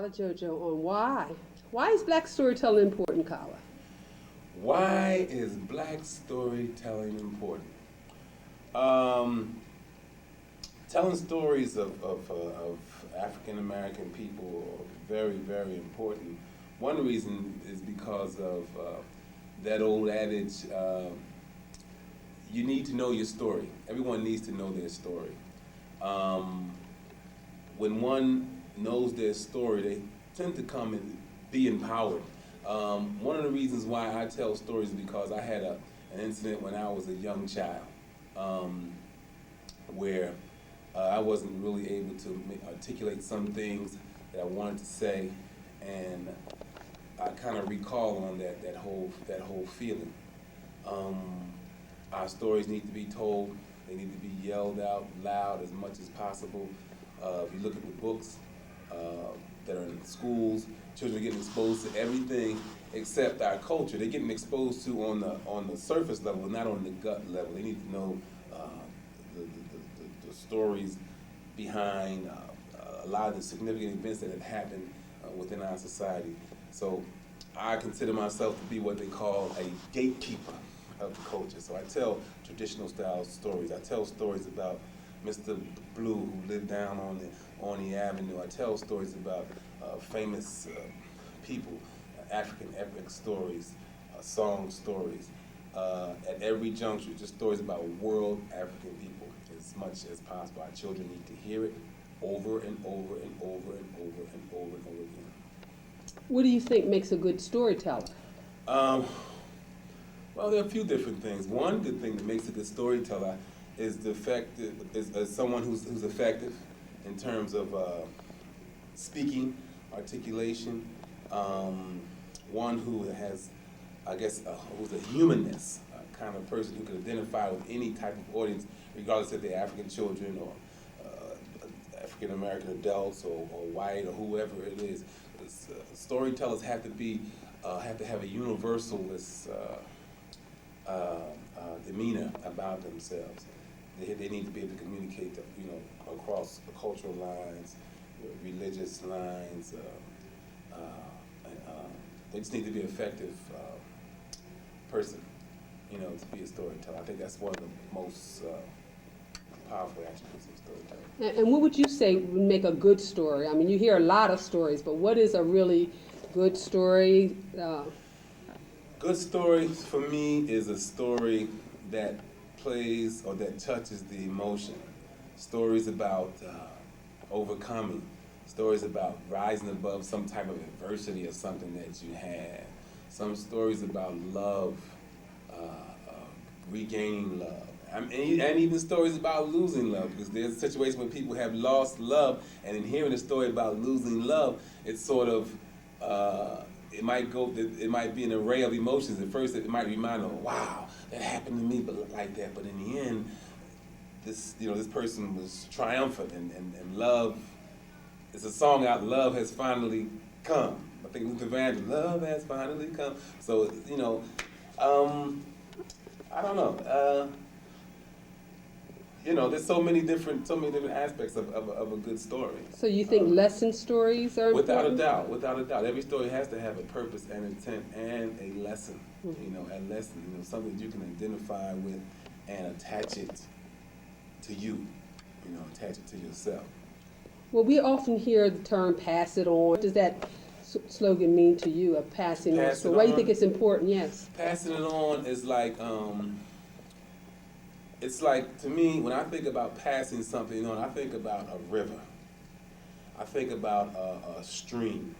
Kala Jojo on why. Why is black storytelling important, Kala? Why is black storytelling important? Um, Telling stories of African American people are very, very important. One reason is because of that old adage, you need to know your story. Everyone needs to know their story. Um, when one knows their story, they tend to come and be empowered. One of the reasons why I tell stories is because I had an incident when I was a young child where I wasn't really able to articulate some things that I wanted to say, and I kind of recall on that whole feeling. Our stories need to be told. They need to be yelled out loud as much as possible. If you look at the books that are in schools, children are getting exposed to everything except our culture. They're getting exposed to on the surface level, not on the gut level. They need to know the stories behind a lot of the significant events that have happened within our society. So I consider myself to be what they call a gatekeeper of the culture. So I tell traditional style stories. I tell stories about Mr. Blue who lived down on the ONI Avenue. I tell stories about famous people, African epic stories, song stories. At every juncture, just stories about world African people as much as possible. Our children need to hear it over and over and over and over and over and over again. What do you think makes a good storyteller? Well, there are a few different things. One good thing that makes a good storyteller is the fact that is someone who's effective in terms of speaking, articulation. One who has, I guess, who's a humanness, kind of person who can identify with any type of audience, regardless if they're African children or African American adults or white or whoever it is. Storytellers have to have a universalist demeanor about themselves. They need to be able to communicate, across the cultural lines, religious lines. They just need to be an effective person, to be a storyteller. I think that's one of the most powerful attributes of storytelling. And what would you say would make a good story? I mean, you hear a lot of stories, but what is a really good story? Good story for me is a story that plays or that touches the emotion. Stories about overcoming. Stories about rising above some type of adversity or something that you had. Some stories about love, regaining love. And even stories about losing love, because there's a situation where people have lost love, and in hearing a story about losing love, it's sort of, it might be an array of emotions. At first, it might remind them, wow, that happened to me, but like that. But in the end, this person was triumphant, and love. It's a song out. Love has finally come. I think Luther Vandross, love has finally come. So I don't know. There's so many different aspects of a good story. So you think lesson stories are important? Without a doubt. Every story has to have a purpose and intent and a lesson. A lesson, something that you can identify with and attach it to you. Attach it to yourself. Well, we often hear the term "pass it on." What does that slogan mean to you? Of passing on. So why do you think it's important? Yes. Passing it on is like. It's like, to me, when I think about passing something on, I think about a river. I think about a stream.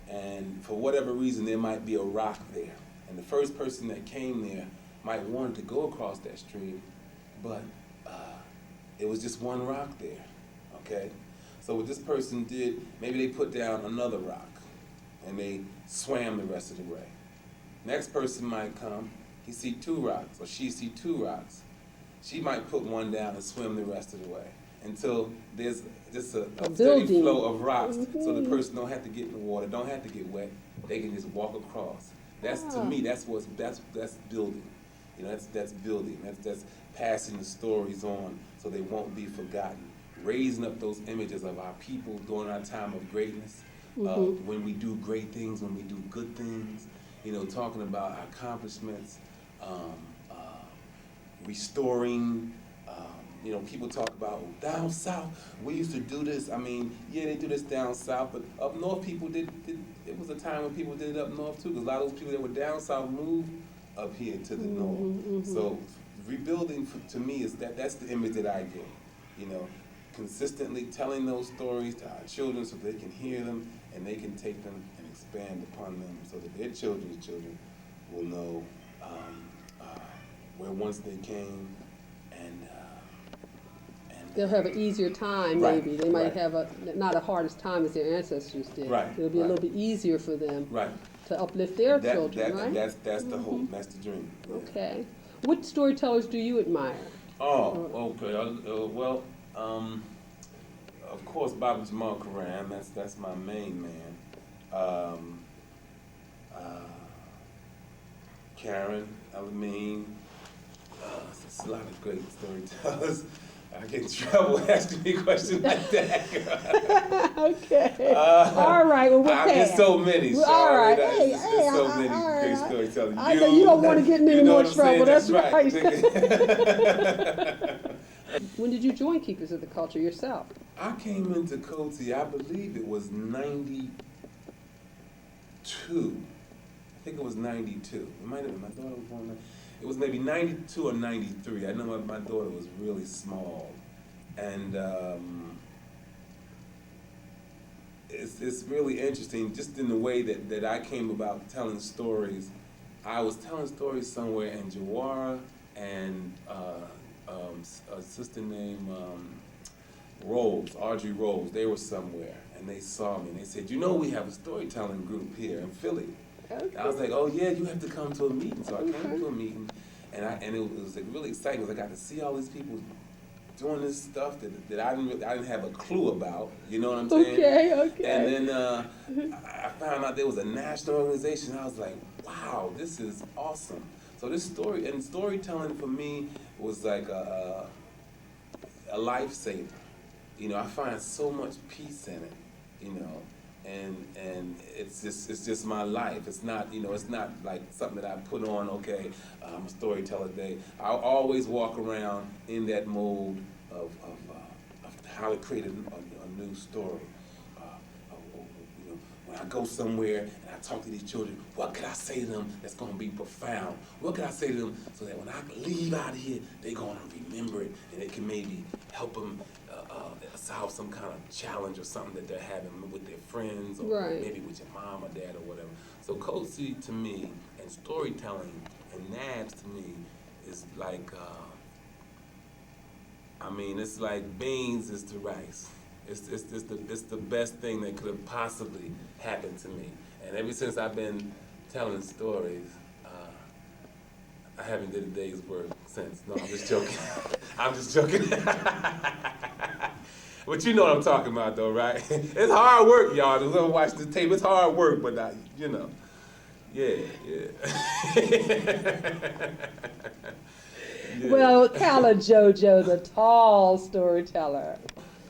And for whatever reason, there might be a rock there. And the first person that came there might want to go across that stream, but it was just one rock there, okay? So what this person did, maybe they put down another rock, and they swam the rest of the way. Next person might come, he see two rocks, or she see two rocks. She might put one down and swim the rest of the way until there's just a steady flow of rocks, so the person don't have to get in the water, don't have to get wet. They can just walk across. To me, that's building. That's building. That's passing the stories on so they won't be forgotten. Raising up those images of our people during our time of greatness. when we do great things, when we do good things, you know, talking about our accomplishments, restoring. You know, people talk about down south, we used to do this. I mean, yeah, they do this down south, but up north people did it was a time when people did it up north too, because a lot of those people that were down south moved up here to the north. So rebuilding to me is that's the image that I get, you know, consistently telling those stories to our children so they can hear them and they can take them and expand upon them so that their children's children will know where once they came and they'll have an easier time, Right, maybe. They might right. have not a hardest time as their ancestors did. Right, It'll be a right. little bit easier for them right. to uplift their children, right? That's the hope. That's the dream. Yeah. Okay. What storytellers do you admire? Oh, okay. Well, of course, Baba Jamal Karam. That's my main man. Karen, Alameen. There's a lot of great storytellers. I get in trouble asking me questions like that. Okay. All right. Well, we'll There's so many. Well, all right. There's so many all right. great storytellers. I know you don't want to get in any more trouble. That's right. When did you join Keepers of the Culture yourself? I came into Coty, I believe it was 92. I think it was 92. It might have been, my daughter was born. It was maybe 92 or 93. I know my daughter was really small. And it's really interesting, just in the way that I came about telling stories. I was telling stories somewhere in Jawara, and a sister named Rose, Audrey Rose, they were somewhere, and they saw me, and they said, you know, we have a storytelling group here in Philly. Okay. I was like, oh yeah, you have to come to a meeting. So I came to a meeting, and it was like really exciting because I got to see all these people doing this stuff that I didn't have a clue about. You know what I'm saying? Okay. And then I found out there was a national organization. I was like, wow, this is awesome. So this storytelling for me was like a lifesaver. You know, I find so much peace in it. You know. And it's just my life. It's not, you know, it's not like something that I put on, okay, I'm a storyteller today. I always walk around in that mode of how to create a new story. You know, when I go somewhere and I talk to these children, what could I say to them that's going to be profound? What could I say to them so that when I leave out of here, they're going to remember it and it can maybe help them solve some kind of challenge or something that they're having with their friends or maybe with your mom or dad or whatever. So Cozy to me and storytelling and NABS to me is like, I mean, it's like beans is to rice. It's the best thing that could have possibly happened to me. And ever since I've been telling stories, I haven't did a day's work since. No, I'm just joking. I'm just joking. But you know what I'm talking about, though, right? It's hard work, y'all. To go watch the tape, it's hard work, but you know, yeah. Well, Kala Jojo, the tall storyteller.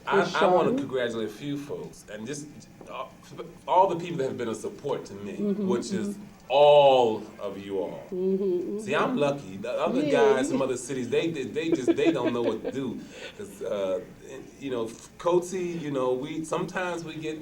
I want to congratulate a few folks, and just all the people that have been a support to me, which is all of you all. See, I'm lucky. The other guys from other cities, they don't know what to do. 'Cause, you know, Coty, you know, sometimes we get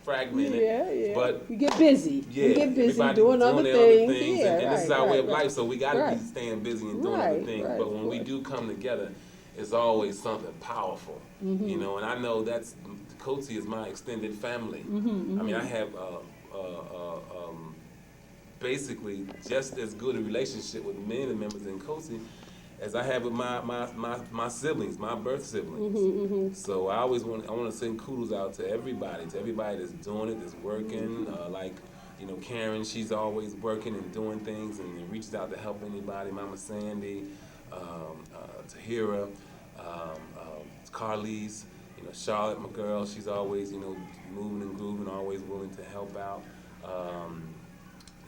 fragmented. But we get busy. Yeah, we get busy doing other their things. other things, and this is our way of life. So we got to be staying busy and doing other things. But when we do come together, it's always something powerful. You know, and I know that's Coty is my extended family. I mean, I have basically just as good a relationship with many of the members in Coty as I have with my siblings, my birth siblings. So I want to send kudos out to everybody that's doing it, that's working. Like, you know, Karen, she's always working and doing things and reaches out to help anybody. Mama Sandy, Tahira, Carlise, you know, Charlotte, my girl, she's always, you know, moving and grooving, always willing to help out.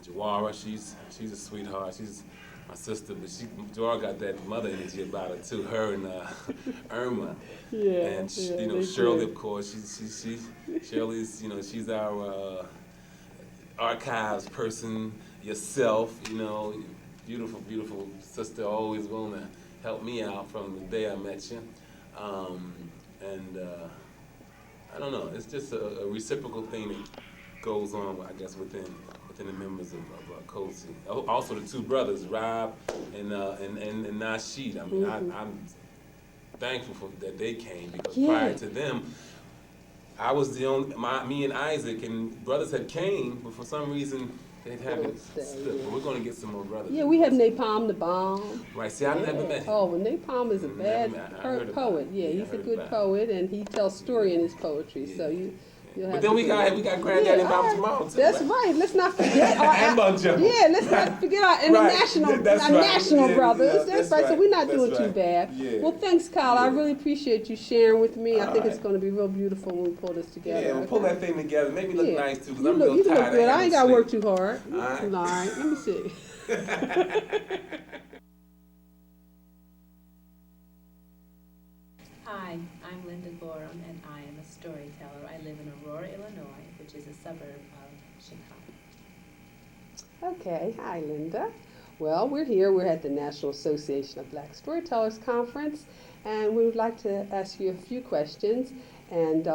Jawara, she's a sweetheart. She's my sister, but Joy got that mother energy about her too. Her and Irma, and you know Shirley, of course. Shirley's, you know, she's our archives person. Yourself, you know, beautiful, beautiful sister, always willing to help me out from the day I met you. I don't know, it's just a reciprocal thing that goes on, I guess, within the members of COSI. Also, the two brothers, Rob and Nasheed. I mean, I'm thankful that they came, because prior to them, I was the only, me and Isaac and brothers had came, but for some reason they haven't slipped. But we're going to get some more brothers. Yeah, we have Napalm the Bomb. Right, see, I've never met him. Oh, well, Napalm is a bad poet. Yeah, he's a good poet, and he tells story in his poetry. So you'll have. But then we got Granddaddy and Mama tomorrow too. That's right. Let's not forget and Bunjo. Yeah, let's not forget our international, national brothers. That's right. So we're not doing too bad. Yeah. Well, thanks, Kyle. I really appreciate you sharing with me. I think it's going to be real beautiful when we pull this together. Yeah, we'll pull that thing together. Make me look nice too, because I'm real real tired. Look good. I ain't got to work too hard. All right. All right. Let me see. Hi, I'm Linda Gorham, and I am a storyteller. I live in Aurora, Illinois, which is a suburb of Chicago. Okay. Hi, Linda. Well, we're here. We're at the National Association of Black Storytellers Conference, and we would like to ask you a few questions. And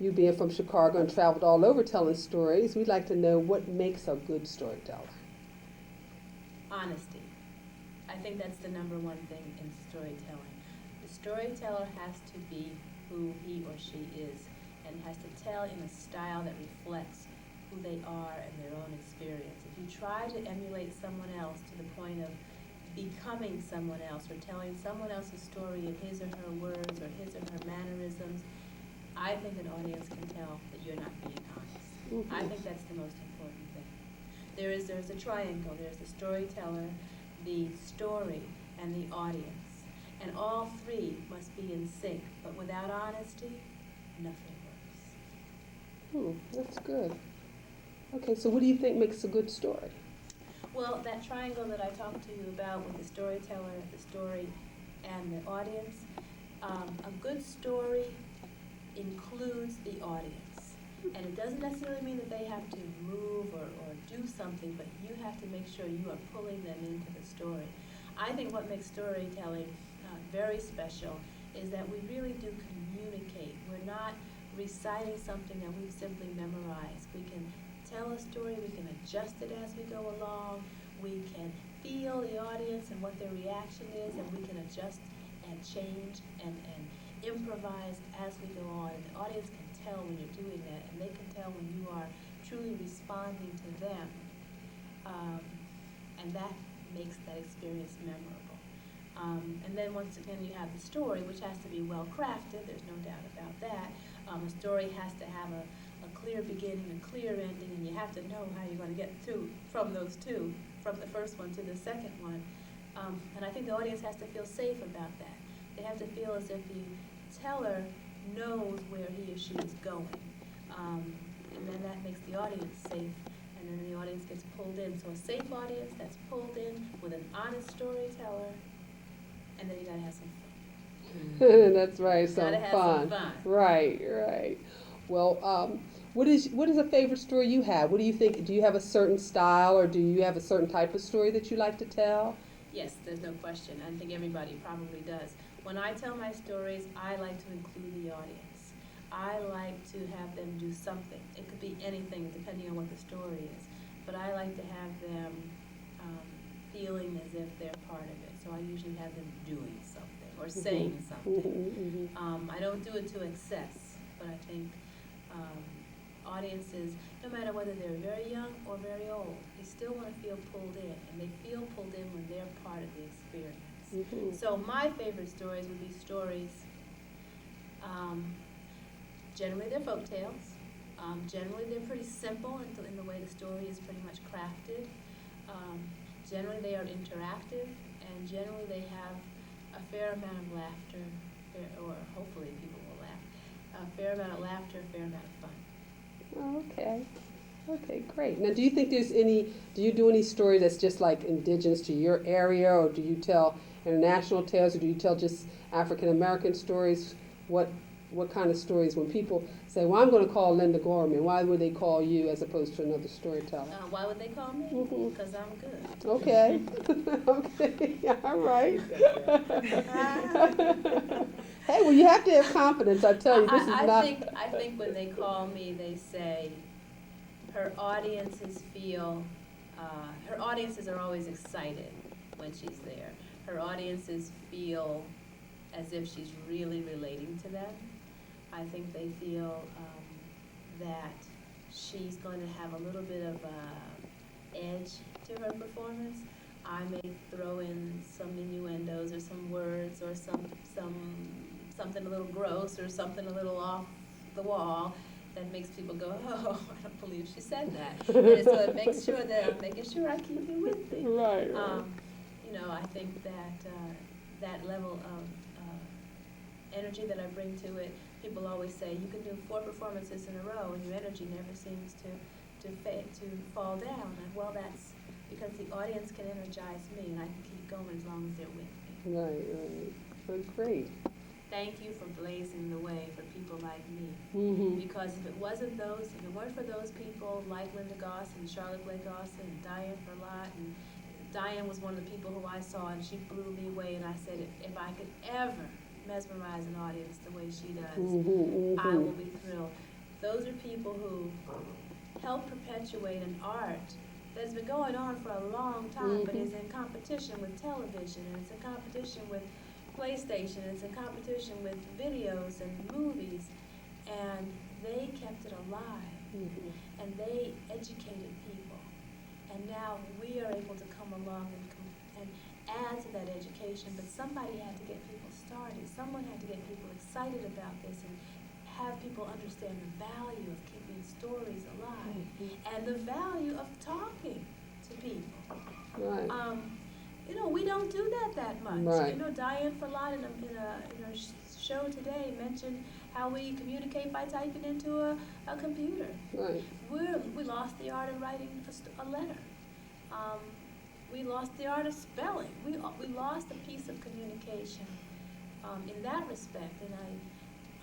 you being from Chicago and traveled all over telling stories, we'd like to know what makes a good storyteller. Honesty. I think that's the number one thing in storytelling. The storyteller has to be who he or she is, and has to tell in a style that reflects who they are and their own experience. If you try to emulate someone else to the point of becoming someone else, or telling someone else's story in his or her words or his or her mannerisms, I think an audience can tell that you're not being honest. Mm-hmm. I think that's the most important thing. There's a triangle. There's the storyteller, the story, and the audience. And all three must be in sync. But without honesty, nothing works. That's good. Okay, so what do you think makes a good story? Well, that triangle that I talked to you about with the storyteller, the story, and the audience, a good story includes the audience. And it doesn't necessarily mean that they have to move or do something, but you have to make sure you are pulling them into the story. I think what makes storytelling very special is that we really do communicate. We're not reciting something that we've simply memorized. We can tell a story, we can adjust it as we go along, we can feel the audience and what their reaction is, and we can adjust and change and improvise as we go on. And the audience can tell when you're doing that, and they can tell when you are truly responding to them, and that makes that experience memorable. And then once again, you have the story, which has to be well crafted. There's no doubt about that. A story has to have a clear beginning, a clear ending, and you have to know how you're going to get from those two, from the first one to the second one. And I think the audience has to feel safe about that. They have to feel as if the teller knows where he or she is going. And then that makes the audience safe, and then the audience gets pulled in. So a safe audience that's pulled in with an honest storyteller, and then you gotta have some fun. That's right, some fun. Right. Well, what is a favorite story you have? What do you think? Do you have a certain style, or do you have a certain type of story that you like to tell? Yes, there's no question. I think everybody probably does. When I tell my stories, I like to include the audience. I like to have them do something. It could be anything, depending on what the story is. But I like to have them feeling as if they're part of it. So I usually have them doing something or saying something. I don't do it to excess, but I think audiences, no matter whether they're very young or very old, they still want to feel pulled in, and they feel pulled in when they're part of the experience. So my favorite stories would be stories, generally they're folk tales. Generally they're pretty simple in the way the story is pretty much crafted. Generally they are interactive, and generally they have a fair amount of laughter, or hopefully people will laugh, a fair amount of laughter, a fair amount of fun. Okay. Okay, great. Now, do you think do you do any stories that's just like indigenous to your area, or do you tell international tales, or do you tell just African American stories? What what kind of stories, when people say, well, I'm going to call Linda Gorman, why would they call you as opposed to another storyteller? Why would they call me? Mhm. Because I'm good. Okay. Okay. All right. Hey, well, you have to have confidence. I tell you, this is not. I think when they call me, they say her audiences feel, her audiences are always excited when she's there. Her audiences feel as if she's really relating to them. I think they feel that she's going to have a little bit of edge to her performance. I may throw in some innuendos or some words or something a little gross or something a little off the wall that makes people go, oh, I don't believe she said that. And so it makes sure that I'm making sure I keep you with me. Right. You know, I think that that level of energy that I bring to it, people always say, you can do 4 performances in a row and your energy never seems to fall down. And well, that's because the audience can energize me and I can keep going as long as they're with me. Right, right. Well, great. Thank you for blazing the way for people like me. Mm-hmm. Because if it weren't for those people like Linda Goss and Charlotte Blake Austin and Diane Ferlat, and Diane was one of the people who I saw and she blew me away, and I said, if I could ever mesmerize an audience the way she does, Mm-hmm, I will be thrilled. Those are people who help perpetuate an art that's been going on for a long time, but is in competition with television, and it's in competition with PlayStation, and it's in competition with videos and movies, and they kept it alive, and they educated people, and now we are able to come along and add to that education, but somebody had to get people started. Someone had to get people excited about this and have people understand the value of keeping stories alive and the value of talking to people. Right. You know, we don't do that much. Right. You know, Diane Ferlat in her show today mentioned how we communicate by typing into a computer. Right. We lost the art of writing a letter. We lost the art of spelling. We lost a piece of communication in that respect, and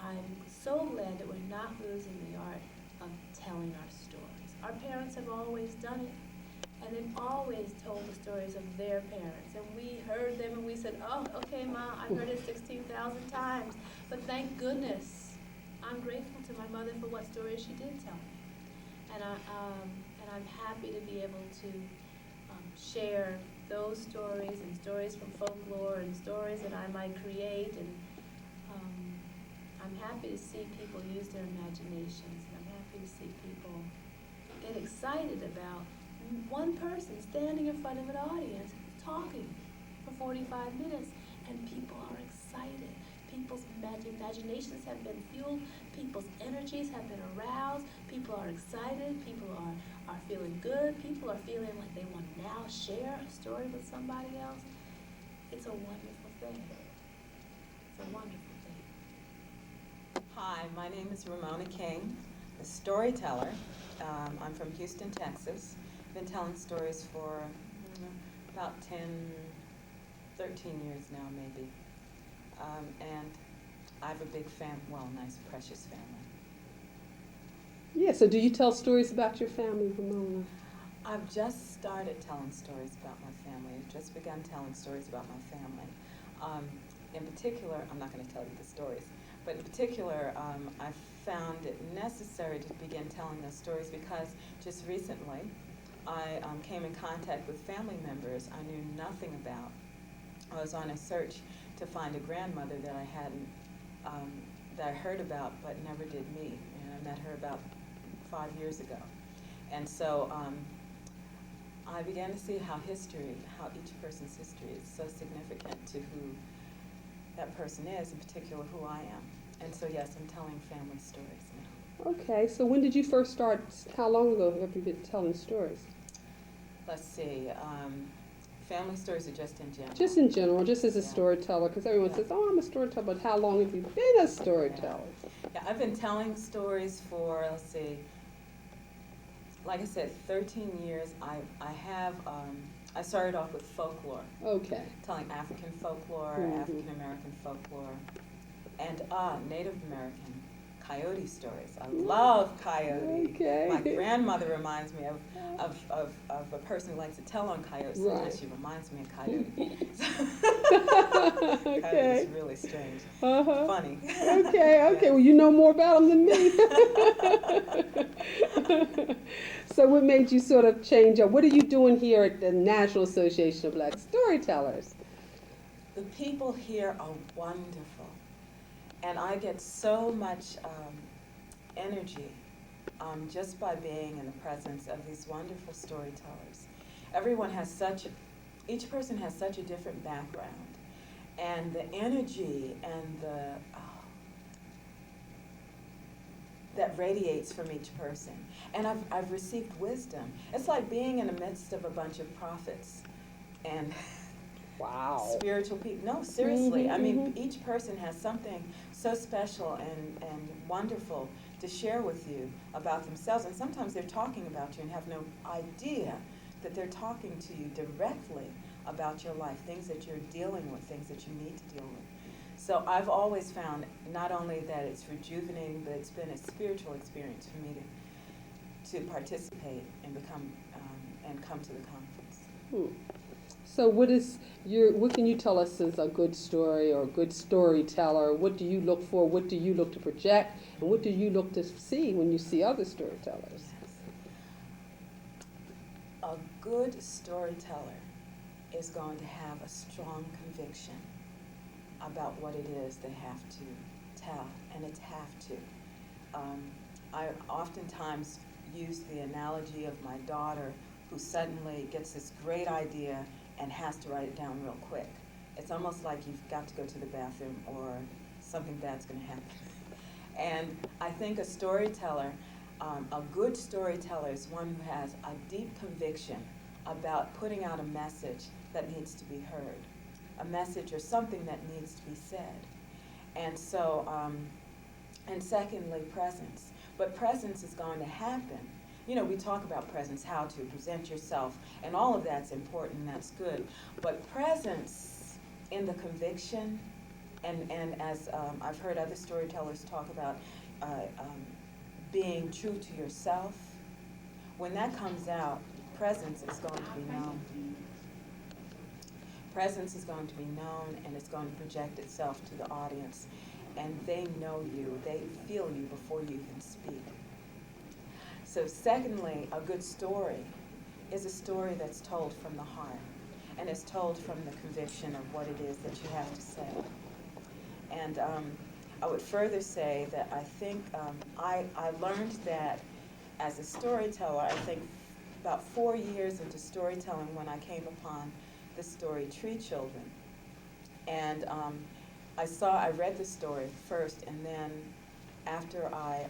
I'm so glad that we're not losing the art of telling our stories. Our parents have always done it, and they've always told the stories of their parents, and we heard them and we said, oh, okay, Ma, I've heard it 16,000 times, but thank goodness I'm grateful to my mother for what stories she did tell me, and I'm happy to be able to share those stories and stories from folklore and stories that I might create, and I'm happy to see people use their imaginations, and I'm happy to see people get excited about one person standing in front of an audience talking for 45 minutes, and people are excited. People's imaginations have been fueled, people's energies have been aroused, people are excited, people are feeling good, people are feeling like they want to now share a story with somebody else. It's a wonderful thing. It's a wonderful thing. Hi, my name is Ramona King, a storyteller. I'm from Houston, Texas. I've been telling stories for about 13 years now, maybe. And I have a big nice, precious family. Yeah, so do you tell stories about your family, Ramona? I've just started telling stories about my family. I've just begun telling stories about my family. In particular, I'm not going to tell you the stories, but in particular, I found it necessary to begin telling those stories because just recently, I came in contact with family members I knew nothing about. I was on a search to find a grandmother that I hadn't, that I heard about but never did meet. And I met her about 5 years ago. And so I began to see how each person's history is so significant to who that person is, in particular who I am. And so yes, I'm telling family stories now. Okay, so when did you first start? How long ago have you been telling stories? Let's see. Family stories are just in general. Just in general, just as a Yeah. storyteller, because everyone says, oh, I'm a storyteller, but how long have you been a storyteller? Yeah, I've been telling stories for, let's see, like I said, 13 years. I started off with folklore, Okay. telling African folklore, Mhm. African American folklore, and Native American coyote stories. I love coyote. Okay. My grandmother reminds me of a person who likes to tell on coyotes. Sometimes Right. she reminds me of coyote. Okay. Coyote is really strange. Uh-huh. Funny. Okay, okay. Well, you know more about them than me. So what made you sort of change up? What are you doing here at the National Association of Black Storytellers? The people here are wonderful, and I get so much energy just by being in the presence of these wonderful storytellers. Each person has such a different background, and the energy and that radiates from each person. And I've received wisdom. It's like being in the midst of a bunch of prophets and Wow. spiritual people. No, seriously. I mean, Mhm. each person has something so special and wonderful to share with you about themselves. And sometimes they're talking about you and have no idea that they're talking to you directly about your life, things that you're dealing with, things that you need to deal with. So I've always found not only that it's rejuvenating, but it's been a spiritual experience for me to participate and become and come to the conference. So what can you tell us is a good story or a good storyteller? What do you look for? What do you look to project? And what do you look to see when you see other storytellers? A good storyteller is going to have a strong conviction about what it is they have to tell, and it's have to. I oftentimes use the analogy of my daughter who suddenly gets this great idea and has to write it down real quick. It's almost like you've got to go to the bathroom or something bad's going to happen. And I think a storyteller, a good storyteller is one who has a deep conviction about putting out a message that needs to be heard, a message or something that needs to be said. And so, and secondly, presence. But presence is going to happen. You know, we talk about presence, how to present yourself, and all of that's important, and that's good. But presence in the conviction, and as I've heard other storytellers talk about being true to yourself, when that comes out, presence is going to be known. Presence is going to be known, and it's going to project itself to the audience. And they know you, they feel you before you even speak. So secondly, a good story is a story that's told from the heart, and it's told from the conviction of what it is that you have to say. And I would further say that I think I learned that as a storyteller, I think about 4 years into storytelling when I came upon the story Tree Children. And I read the story first, and then after I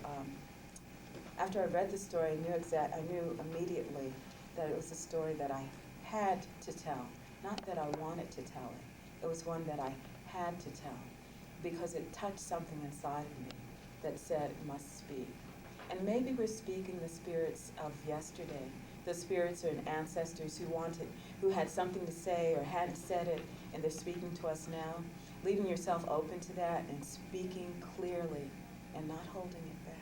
read the story, I knew immediately that it was a story that I had to tell. Not that I wanted to tell it. It was one that I had to tell because it touched something inside of me that said it must speak. And maybe we're speaking the spirits of yesterday, the spirits and ancestors who had something to say or hadn't said it, and they're speaking to us now. Leaving yourself open to that and speaking clearly and not holding it back.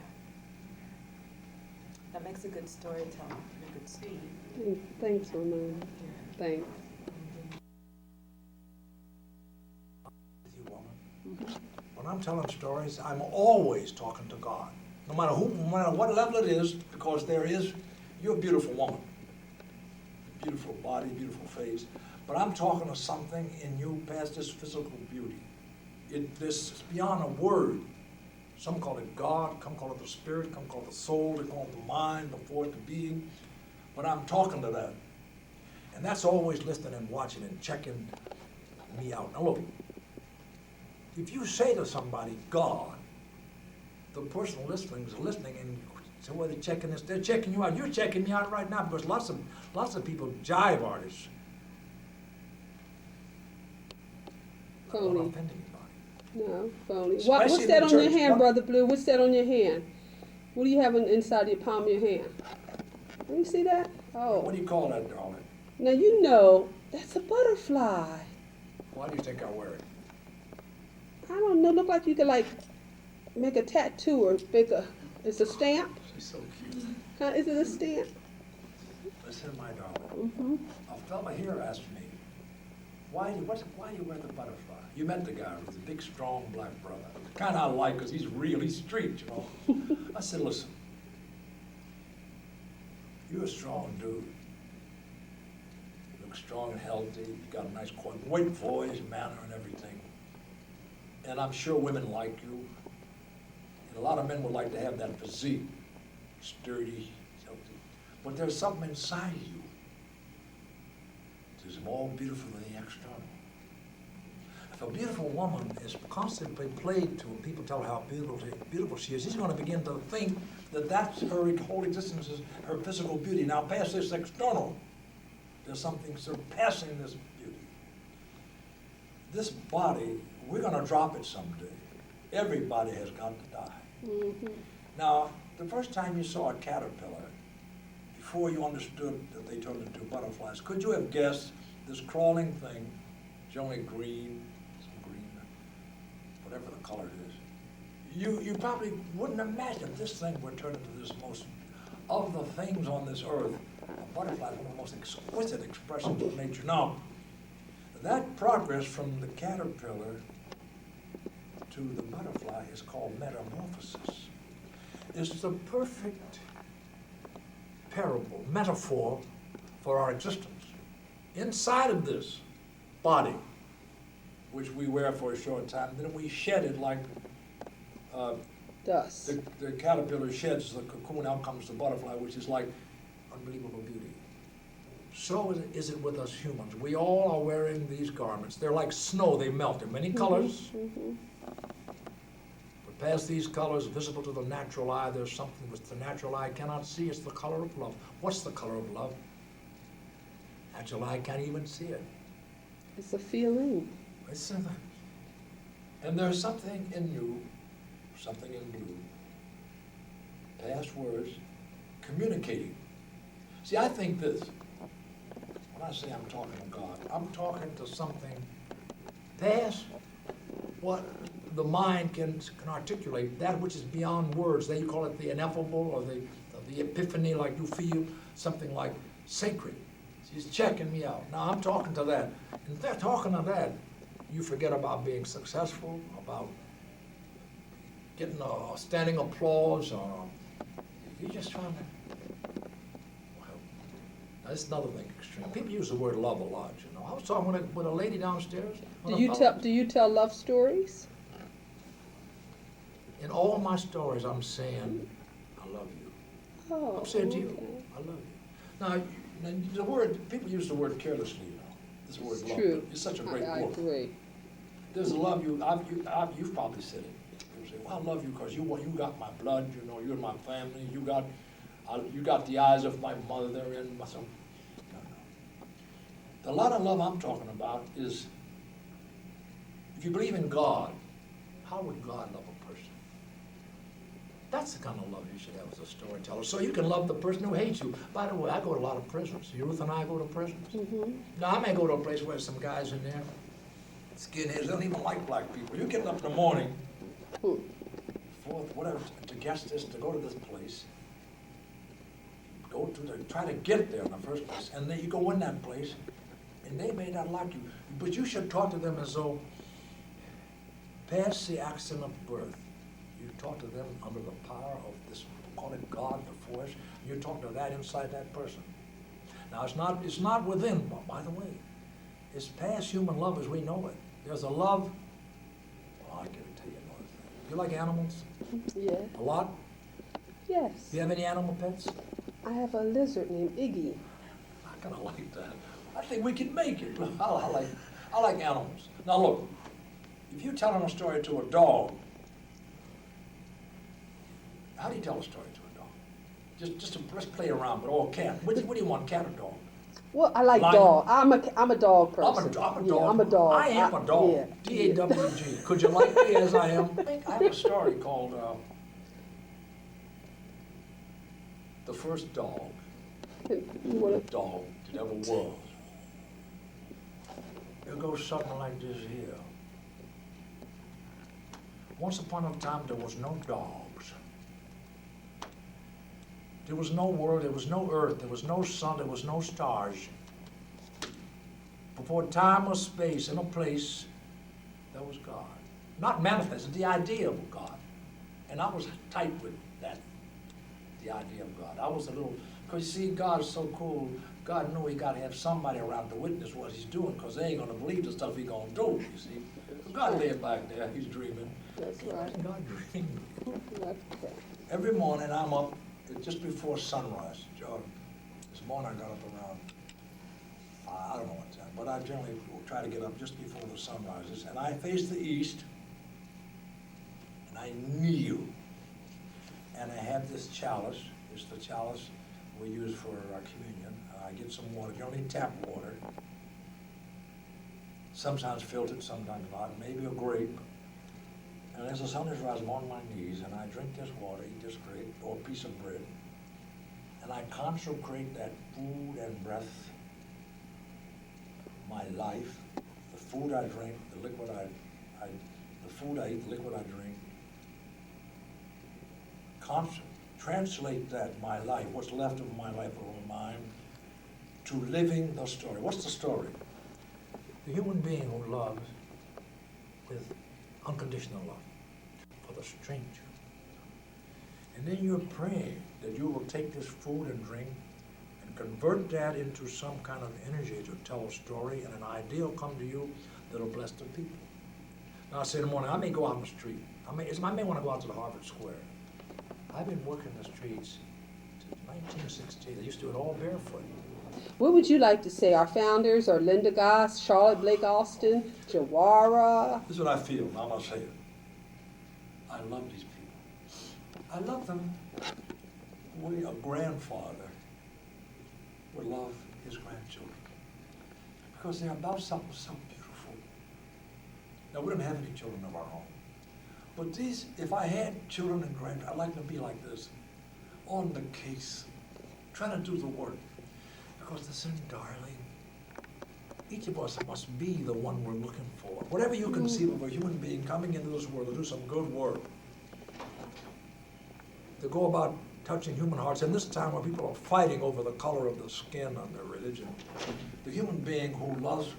That makes a good storyteller, a good story. Thanks, Ramon. Thanks. You woman. When I'm telling stories, I'm always talking to God. No matter what level it is, because you're a beautiful woman. Beautiful body, beautiful face. But I'm talking to something in you past this physical beauty. It's beyond a word. Some call it God, some call it the spirit, some call it the soul, they call it the mind, before it the being. But I'm talking to that. And that's always listening and watching and checking me out. Now look, if you say to somebody, God, the person listening is listening, and so whether they're checking this, they're checking you out. You're checking me out right now, because lots of people, jive artists, I don't Phony. want to offend anybody. No, phony. Especially What's in that the on your church. hand, What? Brother Blue? What's that on your hand? What do you have inside your palm of your hand? Let me see that. Oh, What do you call that, darling? now you know that's a butterfly. Why do you think I wear it? I don't know. Look like you could like make a tattoo or make a. It's a stamp. She's so cute. Huh? Is it a stamp? Listen, my darling. Mm-hmm. A fella here asked me, why do you wear the butterfly? You met the guy with the big, strong black brother. Kind of I like, because he's real, he's street, you know. I said, listen, you're a strong dude. You look strong and healthy. You got a nice, great voice, manner, and everything. And I'm sure women like you. And a lot of men would like to have that physique, sturdy, healthy. But there's something inside you. It's more beautiful than the external. If a beautiful woman is constantly played to, and people tell her how beautiful she is, she's going to begin to think that that's her whole existence, is her physical beauty. Now, past this external, there's something surpassing this beauty. This body, we're going to drop it someday. Everybody has got to die. Mm-hmm. Now, the first time you saw a caterpillar, before you understood that they turned into butterflies, could you have guessed this crawling thing, generally green, some green, whatever the color it is, you probably wouldn't imagine this thing would turn into this most, of the things on this earth, a butterfly is one of the most exquisite expressions of nature. Now, that progress from the caterpillar to the butterfly is called metamorphosis. It's the perfect parable, metaphor for our existence. Inside of this body, which we wear for a short time, then we shed it like Dust. the caterpillar sheds the cocoon, out comes the butterfly, which is like unbelievable beauty. So is it with us humans. We all are wearing these garments. They're like snow, they melt in many colors. Mm-hmm. But past these colors, visible to the natural eye, there's something which the natural eye cannot see. It's the color of love. What's the color of love? Natural eye can't even see it. It's a feeling. It's in there. And there's something in you, something in blue, past words, communicating. See, I think this. When I say I'm talking to God, I'm talking to something past what the mind can articulate, that which is beyond words. They call it the ineffable or the epiphany, like you feel something like sacred. She's checking me out. Now I'm talking to that. And if they're talking to that, you forget about being successful, about getting a standing applause, or you're just trying to, well, that's another thing extreme. People use the word love a lot, you know. I was talking with a lady downstairs. Do you tell love stories? In all my stories, I'm saying, I love you. Oh. I'm saying to okay. you, I love you. Now, the word, people use the word carelessly, you know. This word It's love. true. It's such a great I word. agree. There's a love you've probably said it. You say, well, I love you because you got my blood, you know, you're my family, you got the eyes of my mother and my son. No. The lot of love I'm talking about is, if you believe in God, how would God love a person? That's the kind of love you should have as a storyteller. So you can love the person who hates you. By the way, I go to a lot of prisons. Ruth and I go to prisons. Mm-hmm. Now, I may go to a place where there's some guys in there, skinheads, they don't even like black people. You're getting up in the morning, fourth, whatever, to guess this, to go to this place, try to get there in the first place, and then you go in that place, and they may not like you, but you should talk to them as though, past the accident of birth, you talk to them under the power of this, call it God, the force, you talk to that inside that person. Now, it's not within, by the way. It's past human love as we know it. There's a love, oh, I can't tell you another thing. You like animals? Yeah. A lot? Yes. Do you have any animal pets? I have a lizard named Iggy. I kind of like that. I think we can make it. I like animals. Now look, if you're telling a story to a dog, how do you tell a story to a dog? Let's play around, but all cat. What do you want, cat or dog? Well, I like Lion. dog. I'm a dog person. I'm a dog. Yeah, I'm a dog. I am a dog. Yeah. D-A-W-G. Could you like me as I am? I have a story called The First Dog. You wanna- dog that ever was. It goes something like this here. Once upon a time, there was no dogs. There was no world, there was no earth, there was no sun, there was no stars. Before time or space and a place, there was God. Not manifested, the idea of God. And I was tight with that, the idea of God. I was a little, because you see, God is so cool. God knew he got to have somebody around to witness what he's doing, because they ain't going to believe the stuff he's going to do, you see. God laid back there, he's dreaming. That's right. God dreaming. Okay. Every morning I'm up just before sunrise. This morning I got up around 5, I don't know what time, but I generally will try to get up just before the sun rises. And I face the east, and I kneel. And I have this chalice. It's the chalice we use for our communion. I get some water, generally tap water. Sometimes filtered, sometimes not, maybe a grape. And as the sun is rising, I'm on my knees, and I drink this water, eat this grape, or a piece of bread. And I consecrate that food and breath, my life, the food I drink, the liquid the food I eat, the liquid I drink. Translate that, my life, what's left of my life or mine, to living the story. What's the story? The human being who loves with unconditional love for the stranger. And then you're praying that you will take this food and drink and convert that into some kind of energy to tell a story, and an idea will come to you that'll bless the people. Now I say in the morning, I may go out on the street. I may want to go out to the Harvard Square. I've been working the streets since 1916. I used to do it all barefoot. What would you like to say? Our founders are Linda Goss, Charlotte Blake Austin, Jawara. This is what I feel. I'm going to say it. I love these people. I love them the way a grandfather would love his grandchildren. Because they're about something so beautiful. Now, we don't have any children of our own. But these, if I had children and grandchildren, I'd like them to be like this, on the case, trying to do the work. Because they're so darling. Each of us must be the one we're looking for. Whatever you conceive of a human being coming into this world to do some good work, to go about touching human hearts, in this time where people are fighting over the color of the skin on their religion, the human being who loves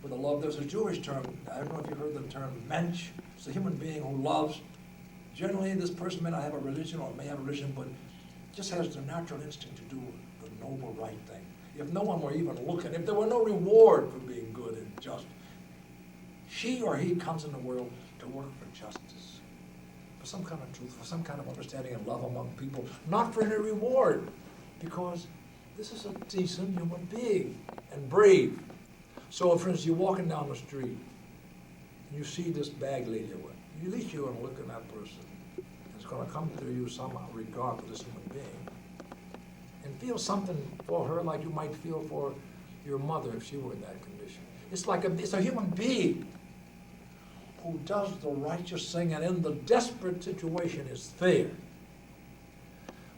with a love, there's a Jewish term, I don't know if you've heard the term, mensch. It's a human being who loves. Generally, this person may not have a religion or may have a religion, but just has the natural instinct to do the noble right thing. If no one were even looking, if there were no reward for being good and just, she or he comes in the world to work for justice, for some kind of truth, for some kind of understanding and love among people, not for any reward, because this is a decent human being and brave. So, for instance, you're walking down the street, and you see this bag lady, at least you're going to look at that person. It's going to come to you some regard for this human being, and feel something for her like you might feel for your mother if she were in that condition. It's like it's a human being who does the righteous thing, and in the desperate situation is there,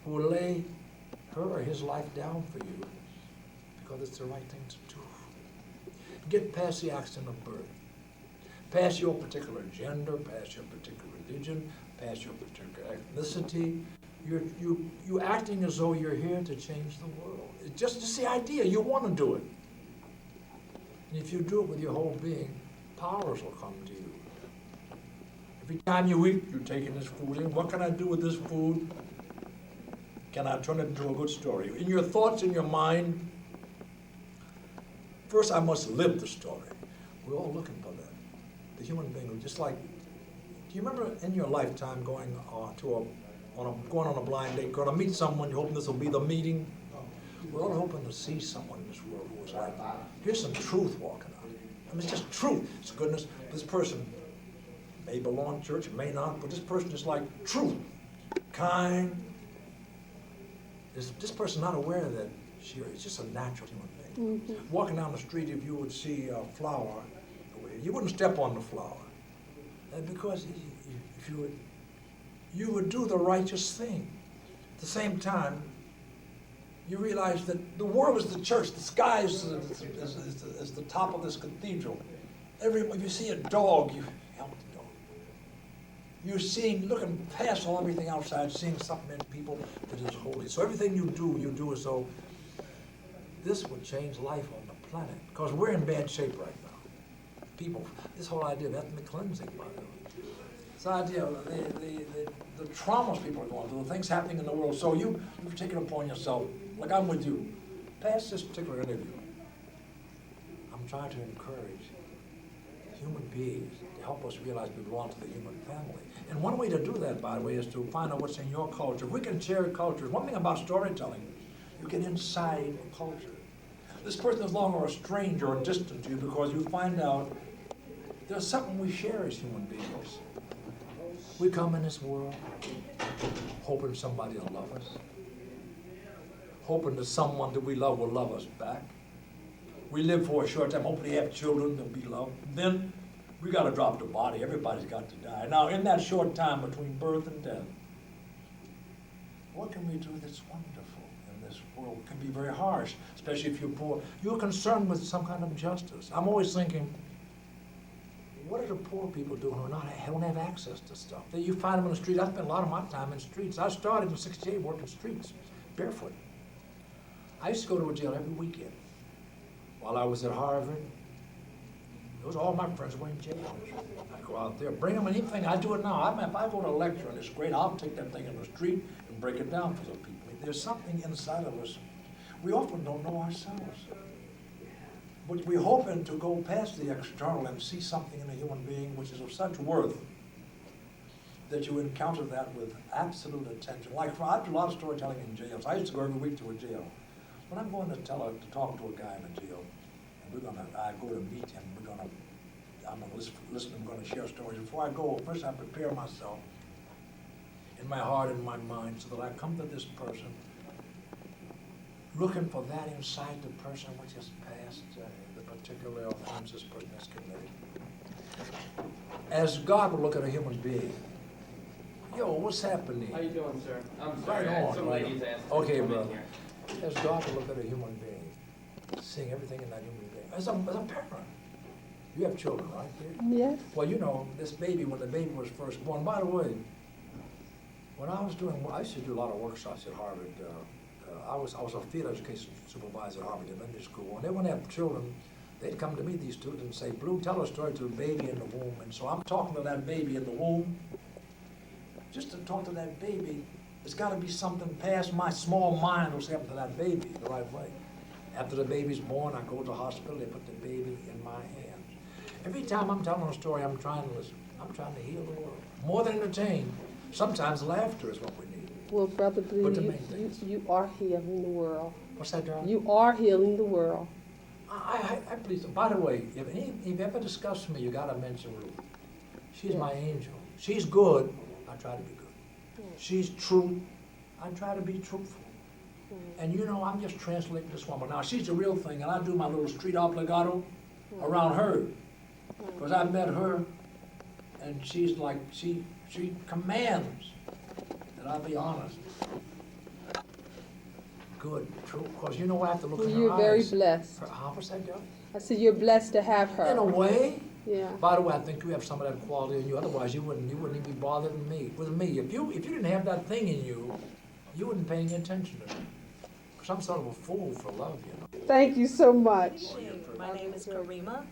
who will lay her or his life down for you because it's the right thing to do. Get past the accident of birth, past your particular gender, past your particular religion, past your particular ethnicity. You're acting as though you're here to change the world. It's just the idea. You want to do it. And if you do it with your whole being, powers will come to you. Every time you eat, you're taking this food in. What can I do with this food? Can I turn it into a good story? In your thoughts, in your mind, first I must live the story. We're all looking for that. The human being, just like, do you remember in your lifetime going on a blind date, going to meet someone, you're hoping this will be the meeting? We're all hoping to see someone in this world who is like, here's some truth walking out. I mean, it's just truth. It's goodness. This person may belong to church, may not, but this person is like truth, kind. Is this person not aware that it's just a natural human being? Mm-hmm. Walking down the street, if you would see a flower, you wouldn't step on the flower. Because if you would do the righteous thing. At the same time, you realize that the world is the church, the sky is the top of this cathedral. When you see a dog, you help the dog. You're seeing, looking past everything outside, seeing something in people that is holy. So everything you do as though this would change life on the planet. Because we're in bad shape right now. People, this whole idea of ethnic cleansing, by the way. This idea of the traumas people are going through, the things happening in the world. So you've taken it upon yourself, like I'm with you, past this particular interview. I'm trying to encourage human beings to help us realize we belong to the human family. And one way to do that, by the way, is to find out what's in your culture. If we can share cultures, one thing about storytelling, you get inside a culture. This person is no longer a stranger or distant to you because you find out there's something we share as human beings. We come in this world hoping somebody will love us, hoping that someone that we love will love us back. We live for a short time, hoping to have children that we love. Then we got to drop the body. Everybody's got to die. Now, in that short time between birth and death, what can we do that's wonderful in this world? It can be very harsh, especially if you're poor. You're concerned with some kind of justice. I'm always thinking, what do the poor people do who don't have access to stuff? You find them in the street. I spent a lot of my time in streets. I started in '68 working streets, barefoot. I used to go to a jail every weekend. While I was at Harvard, those all my friends were in jail. I'd go out there, bring them anything. I do it now. If I go to a lecture and it's great, I'll take that thing in the street and break it down for the people. There's something inside of us. We often don't know ourselves. But we're hoping to go past the external and see something in a human being which is of such worth that you encounter that with absolute attention. Like, I do a lot of storytelling in jails. I used to go every week to a jail. When I'm going to talk to a guy in a jail, and I go to meet him, I'm going to listen, I'm going to share stories. Before I go, first I prepare myself in my heart and my mind so that I come to this person looking for that inside the person which has passed the particular offense this person has committed. As God would look at a human being. Yo, what's happening? How you doing, sir? I'm sorry. Right I had on, some right ladies on. asked Okay, to come brother. in here. As God would look at a human being, seeing everything in that human being. As a parent, you have children, right? Yes. Well, you know, this baby, when the baby was first born, by the way, when I used to do a lot of workshops at Harvard. I was a field education supervisor at Harvard Elementary School. When they would have children, they'd come to me, these students, and say, Blue, tell a story to the baby in the womb. And so I'm talking to that baby in the womb. Just to talk to that baby, there's got to be something past my small mind what's happened to that baby the right way. After the baby's born, I go to the hospital, they put the baby in my hands. Every time I'm telling a story, I'm trying to listen. I'm trying to heal the world. More than entertain. Sometimes laughter is what we need. Well, Brother Blue, But the main things. you are healing the world. What's that, John? You are healing the world. I please. By the way, if you ever discuss me, you got to mention Ruth. She's Yeah. my angel. She's good. I try to be good. She's true. I try to be truthful. And you know, I'm just translating this woman. Now, she's the real thing, and I do my little street obligato around her. Because I met her, and she's like, she commands that I be honest. Good, true. Because you know, I have to look in her You're very eyes. blessed. What's that, Joe? I said you're blessed to have her. In a way. Yeah. By the way, I think you have some of that quality in you. Otherwise, you wouldn't even be bothered with me. If you didn't have that thing in you, you wouldn't pay any attention to me. Because I'm sort of a fool for love, you know. Thank you so much. My name is Karima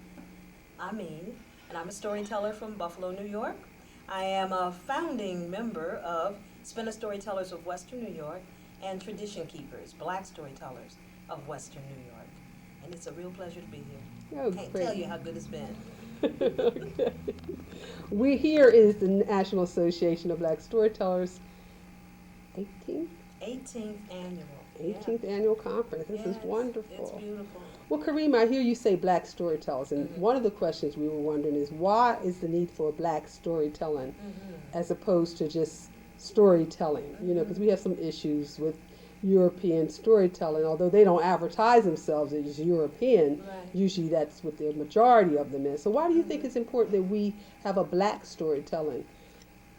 Amin, and I'm a storyteller from Buffalo, New York. I am a founding member of Storytellers of Western New York and Tradition Keepers, Black Storytellers of Western New York. And it's a real pleasure to be here. Oh, Can't great. tell you how good it's been. Okay. We here is the National Association of Black Storytellers 18th annual. 18th annual conference. This is Yes, wonderful. It's beautiful. Well, Karima, I hear you say black storytellers, and one of the questions we were wondering is why is the need for black storytelling as opposed to just storytelling? You know, because we have some issues with European storytelling, although they don't advertise themselves as European. Right. Usually that's what the majority of them is. So why do you think it's important that we have a black storytelling?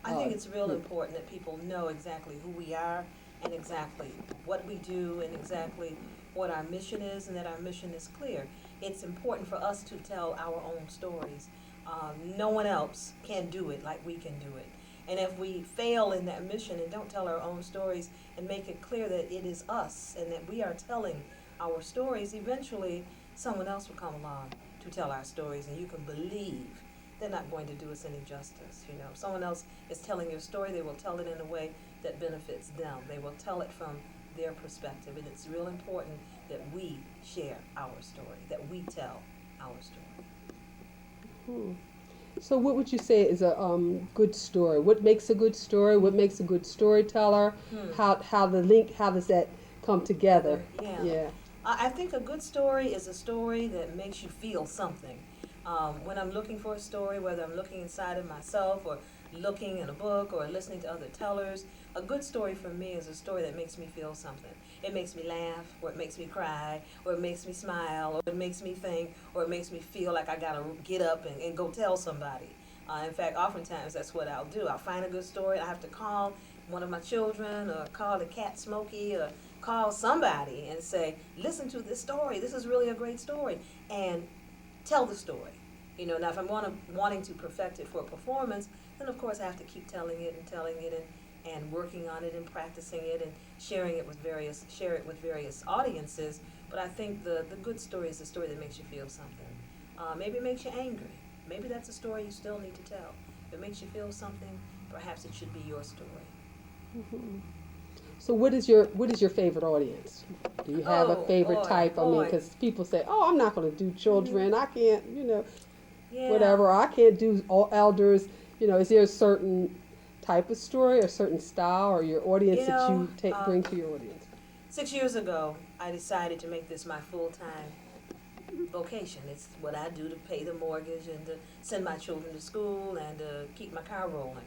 I think it's real important that people know exactly who we are and exactly what we do and exactly what our mission is, and that our mission is clear. It's important for us to tell our own stories. No one else can do it like we can do it. And if we fail in that mission and don't tell our own stories and make it clear that it is us and that we are telling our stories, eventually someone else will come along to tell our stories, and you can believe they're not going to do us any justice. You know, if someone else is telling your story, they will tell it in a way that benefits them. They will tell it from their perspective, and it's real important that we share our story, that we tell our story. Hmm. So what would you say is a good story? What makes a good story? What makes a good storyteller? How does that come together? Yeah. Yeah. I think a good story is a story that makes you feel something. When I'm looking for a story, whether I'm looking inside of myself or looking in a book or listening to other tellers, a good story for me is a story that makes me feel something. It makes me laugh, or it makes me cry, or it makes me smile, or it makes me think, or it makes me feel like I gotta get up and go tell somebody. In fact, oftentimes that's what I'll do. I'll find a good story, I have to call one of my children, or call the cat Smokey, or call somebody and say, listen to this story, this is really a great story, and tell the story. You know, now if I'm wanting to perfect it for a performance, then of course I have to keep telling it and working on it and practicing it and share it with various audiences. But I think the good story is the story that makes you feel something. Maybe it makes you angry. Maybe that's a story you still need to tell. If it makes you feel something, perhaps it should be your story. Mm-hmm. So what is your favorite audience? Do you have a favorite boy, type? I mean, boy. because people say, "Oh, I'm not going to do children. I can't, Yeah. whatever. I can't do all elders." Is there a certain type of story or certain style or your audience You that know, you bring to your audience? 6 years ago, I decided to make this my full-time vocation. It's what I do to pay the mortgage and to send my children to school and to keep my car rolling.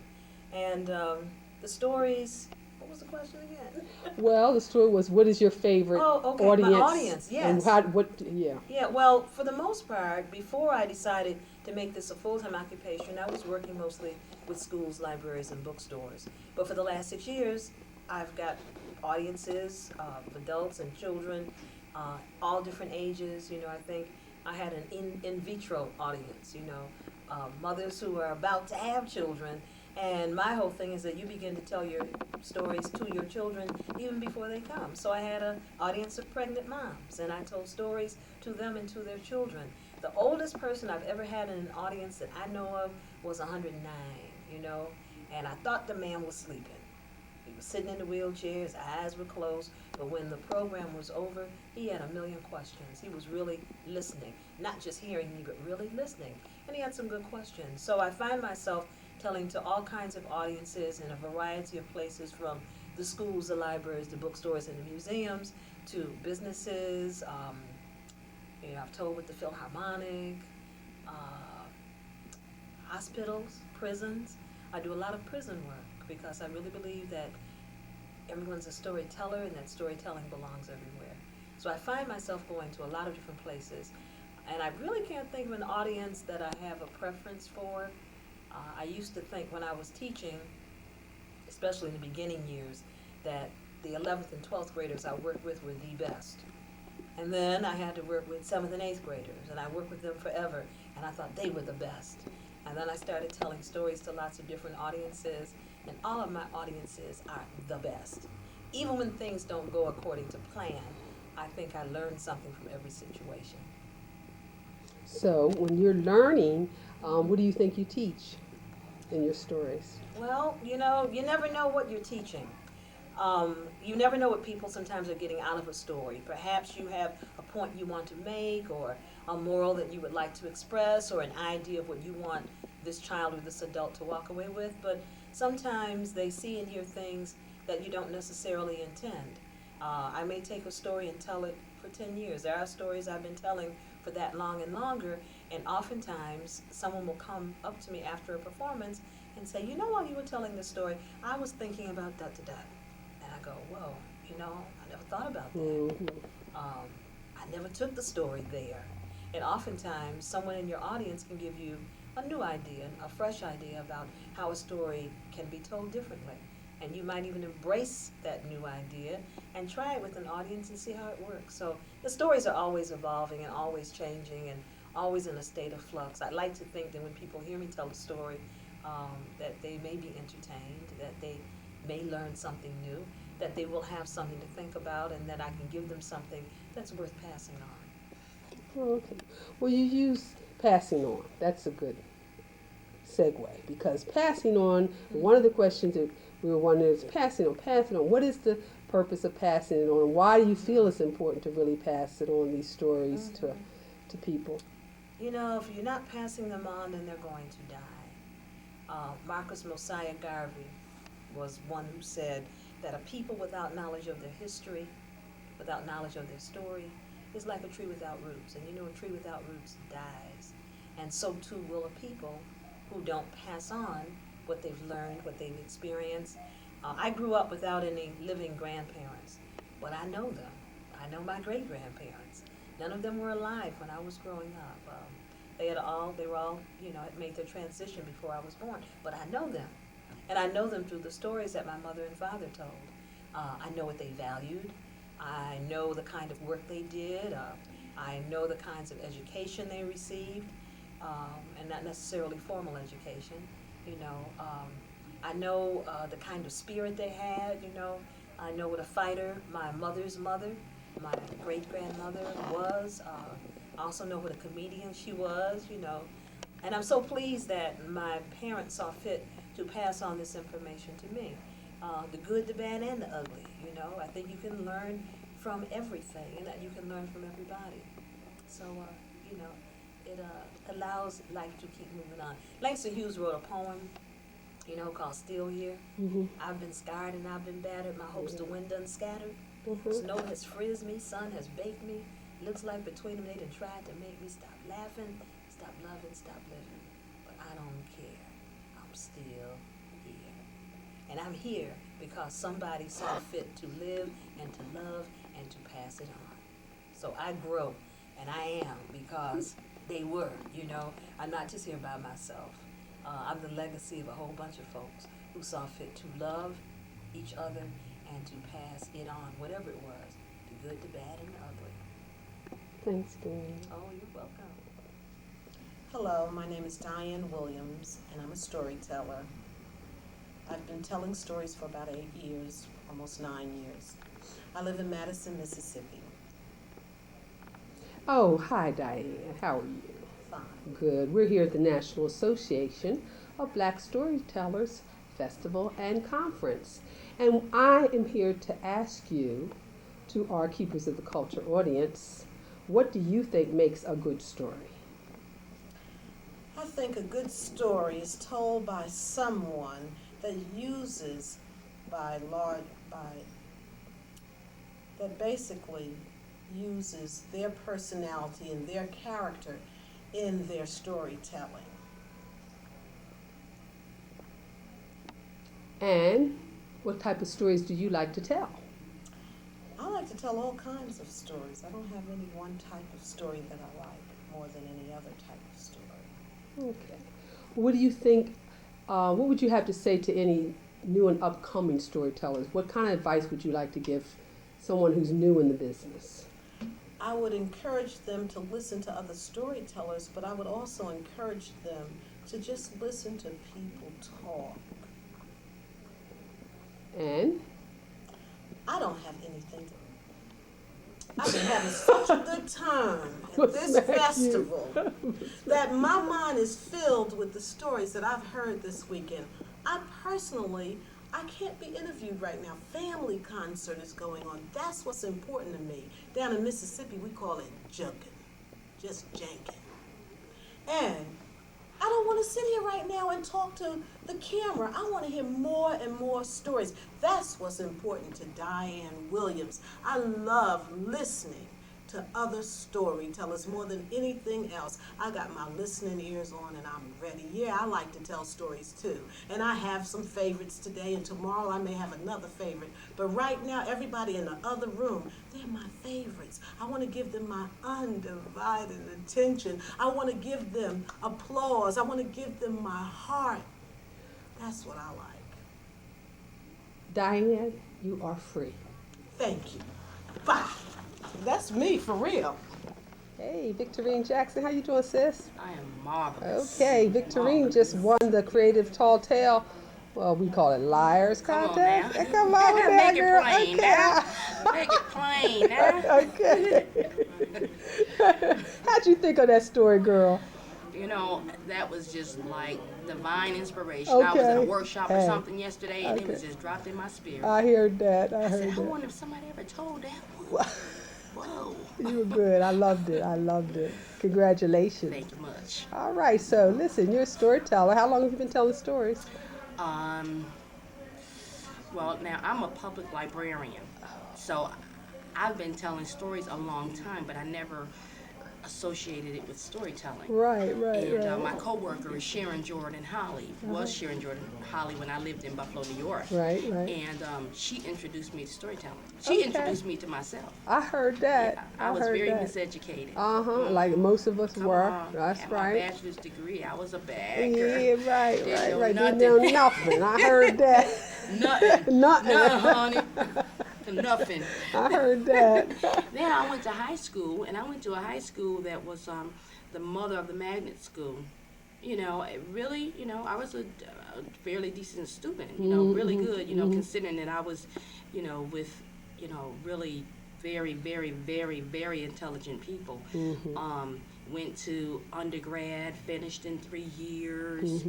And the stories, what was the question again? Well, the story was, what is your favorite Oh, okay, audience? my audience, yes. And Yeah, well, for the most part, before I decided to make this a full-time occupation, I was working mostly with schools, libraries, and bookstores. But for the last 6 years, I've got audiences of adults and children, all different ages. I think I had an in vitro audience, mothers who are about to have children. And my whole thing is that you begin to tell your stories to your children even before they come. So I had an audience of pregnant moms, and I told stories to them and to their children. The oldest person I've ever had in an audience that I know of was 109, and I thought the man was sleeping. He was sitting in the wheelchair, his eyes were closed, but when the program was over, he had a million questions. He was really listening, not just hearing me, but really listening. And he had some good questions. So I find myself telling to all kinds of audiences in a variety of places, from the schools, the libraries, the bookstores, and the museums, to businesses. I've told with the Philharmonic, hospitals, prisons. I do a lot of prison work because I really believe that everyone's a storyteller and that storytelling belongs everywhere. So I find myself going to a lot of different places, and I really can't think of an audience that I have a preference for. I used to think when I was teaching, especially in the beginning years, that the 11th and 12th graders I worked with were the best. And then I had to work with 7th and 8th graders, and I worked with them forever, and I thought they were the best. And then I started telling stories to lots of different audiences, and all of my audiences are the best. Even when things don't go according to plan, I think I learned something from every situation. So when you're learning, what do you think you teach in your stories? Well, you never know what you're teaching. You never know what people sometimes are getting out of a story. Perhaps you have a point you want to make, or a moral that you would like to express, or an idea of what you want this child or this adult to walk away with. But sometimes they see and hear things that you don't necessarily intend. I may take a story and tell it for 10 years. There are stories I've been telling for that long and longer, and oftentimes someone will come up to me after a performance and say, while you were telling this story, I was thinking about da-da-da. And I go, whoa, I never thought about that. Mm-hmm. I never took the story there. And oftentimes, someone in your audience can give you a new idea, a fresh idea about how a story can be told differently. And you might even embrace that new idea and try it with an audience and see how it works. So the stories are always evolving and always changing and always in a state of flux. I like to think that when people hear me tell a story, that they may be entertained, that they may learn something new, that they will have something to think about, and that I can give them something that's worth passing on. Oh, okay. Well, you use passing on. That's a good segue, because passing on, one of the questions that we were wondering is passing on, passing on. What is the purpose of passing it on? Why do you feel it's important to really pass it on, these stories, to people? You know, if you're not passing them on, then they're going to die. Marcus Mosiah Garvey was one who said that a people without knowledge of their history, without knowledge of their story, is like a tree without roots. And you know, a tree without roots dies. And so too will a people who don't pass on what they've learned, what they've experienced. I grew up without any living grandparents, but I know them. I know my great-grandparents. None of them were alive when I was growing up. They were all, had made their transition before I was born, but I know them. And I know them through the stories that my mother and father told. I know what they valued. I know the kind of work they did. I know the kinds of education they received, and not necessarily formal education. I know the kind of spirit they had. I know what a fighter my mother's mother, my great-grandmother was. I also know what a comedian she was, And I'm so pleased that my parents saw fit to pass on this information to me. The good, the bad, and the ugly, I think you can learn from everything, and that you can learn from everybody. So, it allows life to keep moving on. Langston Hughes wrote a poem, called Still Here. Mm-hmm. I've been scarred and I've been battered, my hopes to wind done scattered. Mm-hmm. Snow has frizzed me, sun has baked me. Looks like between them they done tried to make me stop laughing, stop loving, stop living. But I don't care, I'm still here. And I'm here because somebody saw fit to live and to love and to pass it on. So I grow, and I am because they were, I'm not just here by myself. I'm the legacy of a whole bunch of folks who saw fit to love each other and to pass it on, whatever it was, the good, the bad, and the ugly. Thanks, Diane. Oh, you're welcome. Hello, my name is Diane Williams, and I'm a storyteller. I've been telling stories for about 8 years, almost 9 years. I live in Madison, Mississippi. Oh, hi, Diane. How are you? Fine. Good. We're here at the National Association of Black Storytellers Festival and Conference. And I am here to ask you, to our Keepers of the Culture audience, what do you think makes a good story? I think a good story is told by someone that uses that basically uses their personality and their character in their storytelling. And what type of stories do you like to tell? I like to tell all kinds of stories. I don't have any one type of story that I like more than any other type of story. Okay. What do you think, what would you have to say to any new and upcoming storytellers? What kind of advice would you like to give someone who's new in the business? I would encourage them to listen to other storytellers, but I would also encourage them to just listen to people talk. And? I don't have anything to. I've been having such a good time at What's this that, festival that my mind is filled with the stories that I've heard this weekend. I can't be interviewed right now. Family concert is going on. That's what's important to me. Down in Mississippi, we call it junkin', just jankin'. And I don't want to sit here right now and talk to the camera. I want to hear more and more stories. That's what's important to Diane Williams. I love listening to other storytellers more than anything else. I got my listening ears on and I'm ready. Yeah, I like to tell stories too. And I have some favorites today, and tomorrow I may have another favorite. But right now, everybody in the other room, they're my favorites. I want to give them my undivided attention. I want to give them applause. I want to give them my heart. That's what I like. Diane, you are free. Thank you. Bye. That's me for real. Hey, Victorine Jackson, how you doing, sis? I am marvelous. Okay, Victorine just won the Creative Tall Tale. Well, we call it Liars Come on Contest. now. Come on now, Make it girl. plain Okay. now. Make it plain now. Okay. How'd you think of that story, girl? You know, that was just like divine inspiration. I was at a Okay. workshop or Hey. something yesterday, and it Okay. was just dropped in my spirit. I heard that. I I heard said, I that. wonder if somebody ever told that one. Whoa. You were good. I loved it. I loved it. Congratulations. Thank you much. All right. So, listen, you're a storyteller. How long have you been telling stories? Well, now I'm a public librarian, so I've been telling stories a long time, but I never associated it with storytelling. Right. And my coworker is Sharon Jordan Holly. Was Sharon Jordan Holly when I lived in Buffalo, New York. Right. And she introduced me to storytelling. She introduced me to myself. I heard that. Yeah, I was very miseducated. Like most of us Come were. on. That's Had right. my bachelor's degree. I was a bagger. Yeah, right. Didn't Didn't know know nothing. I heard that. Nothing. Nothing. Nothing, honey. Nothing. I heard that. Then I went to high school, and I went to a high school that was the mother of the magnet school. You know, it really, you know, I was a fairly decent student, you know, really good, you know, considering that I was, you know, with, you know, really very, very, very, very intelligent people. Went to undergrad, finished in 3 years,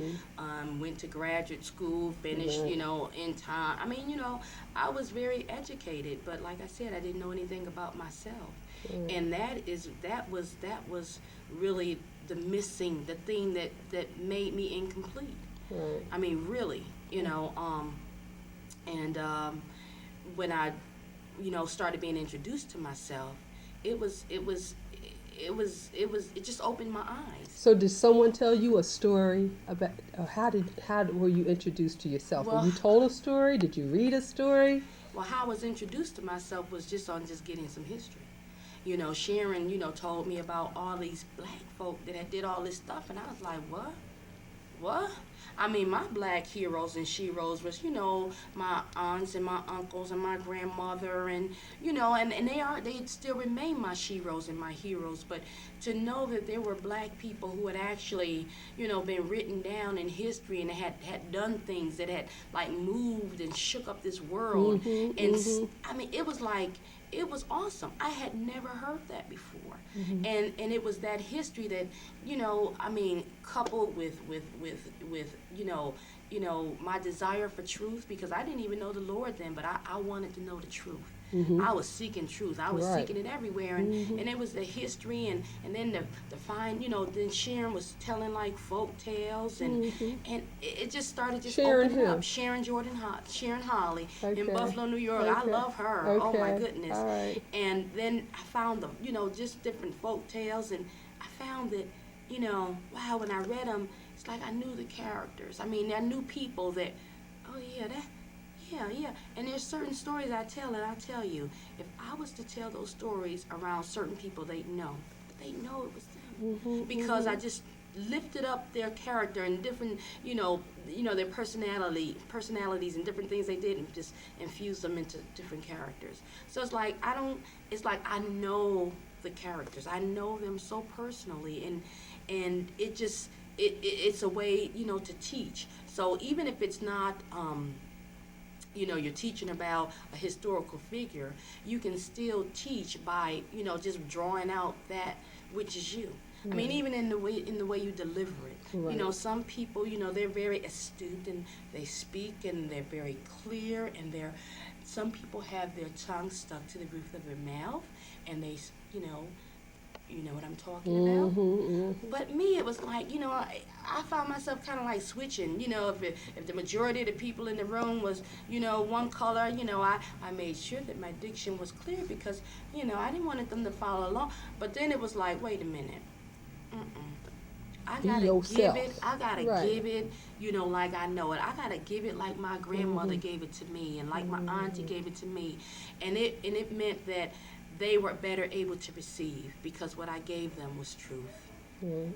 went to graduate school, finished, you know, in time. I mean, you know, I was very educated, but like I said, I didn't know anything about myself. And that was really the thing that made me incomplete. Right. I mean, really, you know, when I, you know, started being introduced to myself, it just opened my eyes. So did someone tell you a story about how were you introduced to yourself? Well, were you told a story? Did you read a story? Well, how I was introduced to myself was just getting some history. You know, Sharon, you know, told me about all these black folk that had did all this stuff, and I was like, what? What? I mean, my black heroes and sheroes was, you know, my aunts and my uncles and my grandmother, and, you know, and they still remain my sheroes and my heroes. But to know that there were black people who had actually, you know, been written down in history and had done things that had, like, moved and shook up this world. I mean, it was like, it was awesome. I had never heard that before. And it was that history that, you know, I mean, coupled with you know, my desire for truth, because I didn't even know the Lord then, but I wanted to know the truth. I was seeking truth. I was seeking it everywhere, and it was the history, and then the fine, you know, then Sharon was telling like folk tales, and it just started opening up. Sharon Holly in Buffalo, New York. I love her. Oh my goodness. Right. And then I found the, you know, just different folk tales, and I found that, you know, wow, when I read them, it's like I knew the characters. I mean, I knew people that, oh yeah, yeah. And there's certain stories I tell, and I tell you, if I was to tell those stories around certain people, they'd know it was them. Because I just lifted up their character and different, you know, their personalities and different things they did, and just infused them into different characters. So it's like I know the characters. I know them so personally, and it's a way, you know, to teach. So even if it's not, you know, you're teaching about a historical figure, you can still teach by, you know, just drawing out that which is you. I mean, even in the way you deliver it. Right. You know, some people, you know, they're very astute and they speak and they're very clear, and some people have their tongue stuck to the roof of their mouth, and they, you know what I'm talking about. But me, it was like, you know, I found myself kind of like switching. You know, if the majority of the people in the room was, you know, one color, you know, I made sure that my diction was clear, because, you know, I didn't want them to follow along. But then it was like, wait a minute. I gotta give it, you know, like I know it. I gotta give it like my grandmother gave it to me, and like my auntie gave it to me, and it meant that they were better able to receive, because what I gave them was truth.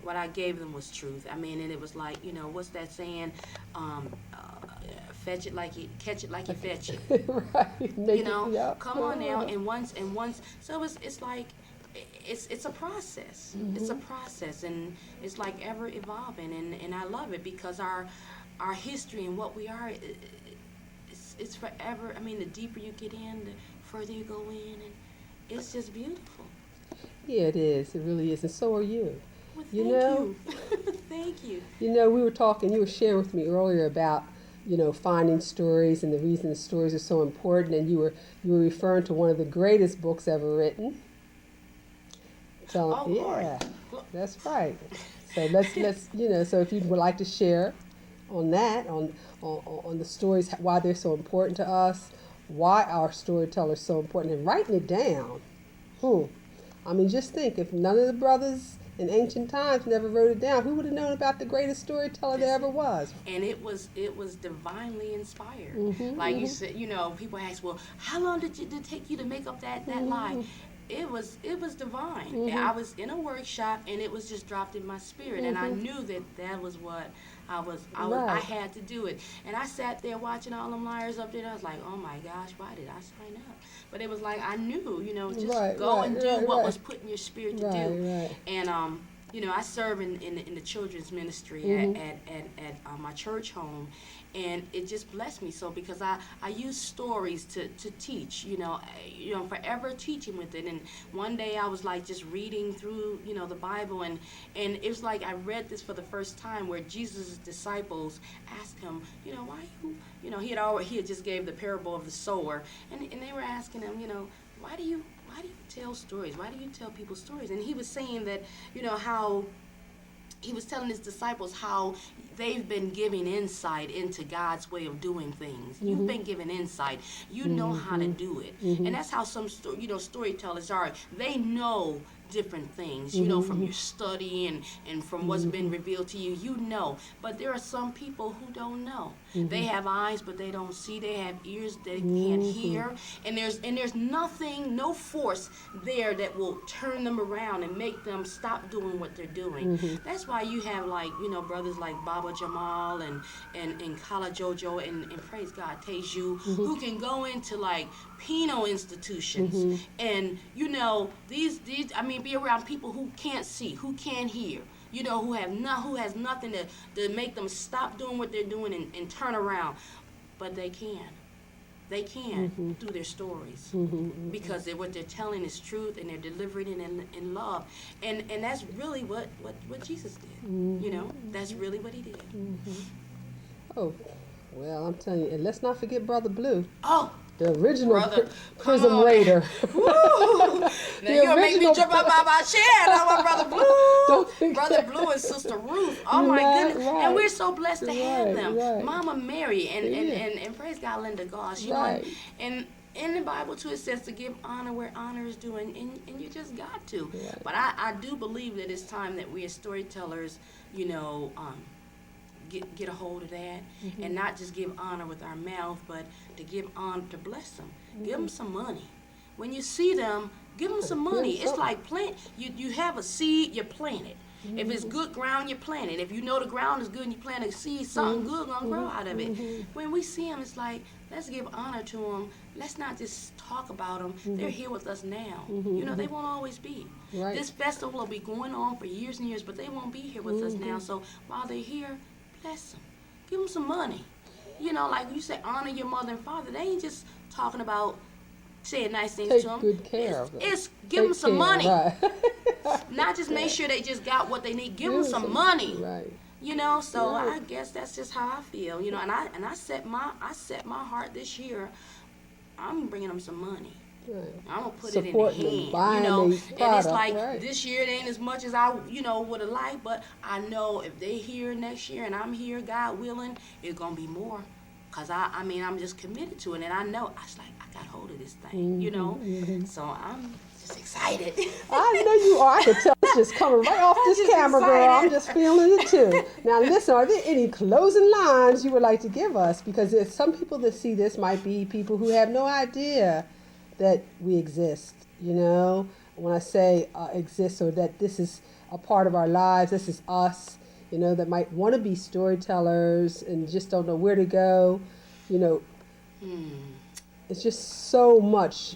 What I gave them was truth. I mean, and it was like, you know, what's that saying? fetch it like you catch it like you fetch it. Right. Make You know, it, yeah. come on now, and once. So it's like it's a process. It's a process, and it's like ever evolving, and I love it because our history and what we are, it's forever. I mean, the deeper you get in, the further you go in, and it's just beautiful. Yeah, it is. It really is. And so are you. Well, You thank know? you. Thank you. You know, we were talking, you were sharing with me earlier about, finding stories and the reason the stories are so important, and you were referring to one of the greatest books ever written. So, Oh, Lord. yeah, that's right. So let's so if you would like to share on that, on the stories, why they're so important to us, why our storytellers so important, and writing it down. I mean, just think, if none of the brothers in ancient times never wrote it down, who would have known about the greatest storyteller there ever was? And it was divinely inspired. Mhm, Like you mhm. said, people ask, well, how long did it take you to make up that line? It was divine. I was in a workshop, and it was just dropped in my spirit, and I knew that was what I Right. had to do it. And I sat there watching all them liars up there, and I was like, oh my gosh, why did I sign up? But it was like I knew, just Right, go right, and do right, what right. was put in your spirit to Right, do. right. And I serve in the children's ministry at my church home, and it just blessed me so, because I use stories to teach, forever teaching with it. And one day I was like just reading through, the Bible, and it was like I read this for the first time, where Jesus' disciples asked him, why he had just gave the parable of the sower, and they were asking him, why do you tell stories? Why do you tell people stories? And he was saying that, how he was telling his disciples how they've been giving insight into God's way of doing things. You've been given insight. You know how to do it. And that's how some storytellers are. They know different things, from your study and from what's been revealed to you, But there are some people who don't know. They have eyes, but they don't see. They have ears, they can't hear. And there's nothing, no force there that will turn them around and make them stop doing what they're doing. That's why you have, like, brothers like Baba Jamal and Kala Jojo and praise God, Teju, who can go into, like, penal institutions and, be around people who can't see, who can't hear, who has nothing to make them stop doing what they're doing and turn around. But they can. They can through their stories, because what they're telling is truth, and they're delivering it in love. And that's really what Jesus did. That's really what he did. Oh, well, I'm telling you, and let's not forget Brother Blue, Oh, the original Brother, come Prism on. Raider. Woo! Now you're gonna make me original- jump up out my chair. Now my Brother Blue. Don't forget. Brother Blue and Sister Ruth. Oh You're my right, goodness. right. And we're so blessed to have Right, them. right. Mama Mary and Yeah. praise God, Linda Goss. Right. And in the Bible too, it says to give honor where honor is due, and you just got to. Right. But I do believe that it's time that we as storytellers, get a hold of that, and not just give honor with our mouth, but to give honor, to bless them. Give them some money. When you see them, give them some money. It's like plant. You have a seed, you plant it. If it's good ground, you plant it. If you know the ground is good and you plant a seed, something good gonna grow out of it. When we see them, it's like, let's give honor to them. Let's not just talk about them. They're here with us now. They won't always be. Right. This festival will be going on for years and years, but they won't be here with us now. So while they're here, bless them. Give them some money. Like you say, honor your mother and father. They ain't just talking about saying nice things Take to them. good care of them. It's give them some money. Right. Not just make sure they just got what they need. Give them some money. Right. So Right. I guess that's just how I feel. And I set my heart this year. I'm bringing them some money. Right. I'm gonna put Support it in them, their hand, buying and these it's products, like right. this year it ain't as much as I, would have liked, but I know if they here next year and I'm here, God willing, it's gonna be more, cause I'm just committed to it, and I know I got hold of this thing, so I'm just excited. I know you are. I can tell it's just coming right off this just camera, girl. I'm excited. just feeling it too. Now, listen, are there any closing lines you would like to give us? Because there's some people that see this might be people who have no idea that we exist. When I say exist, or that this is a part of our lives, this is us. That might want to be storytellers and just don't know where to go. You know, Hmm. it's just so much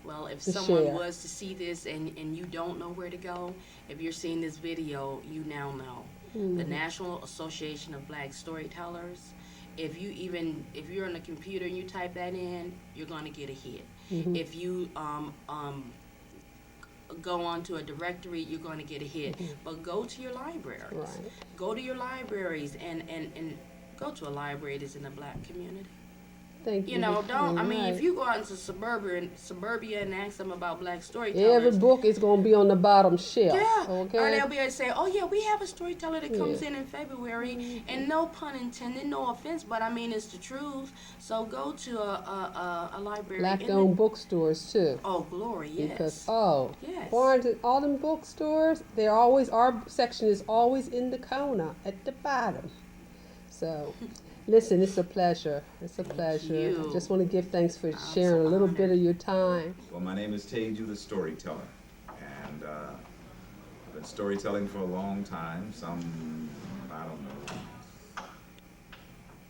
Well, if to someone share. was to see this and you don't know where to go, if you're seeing this video, you now know. The National Association of Black Storytellers. If you're on the computer and you type that in, you're going to get a hit. If you go onto a directory, you're going to get a hit. But go to your libraries. Right. Go to your libraries and go to a library that's in the black community. Thank you. You know, don't. I mean, Right. if you go out into suburbia and ask them about black Every storytellers, book is going to be on the bottom shelf. yeah, Okay. or they'll be able to say, "Oh yeah, we have a storyteller that comes Yeah. in February," and no pun intended, no offense, but I mean it's the truth. So go to a library. Black-owned bookstores too. Oh, glory, yes. Because Yes. Barnes and all them bookstores, our section is always in the corner at the bottom. So, listen, it's a pleasure. It's a pleasure. you. I just want to give thanks for I'm sharing so a little honored. bit of your time. Well, my name is Teju the Storyteller, and I've been storytelling for a long time, I don't know,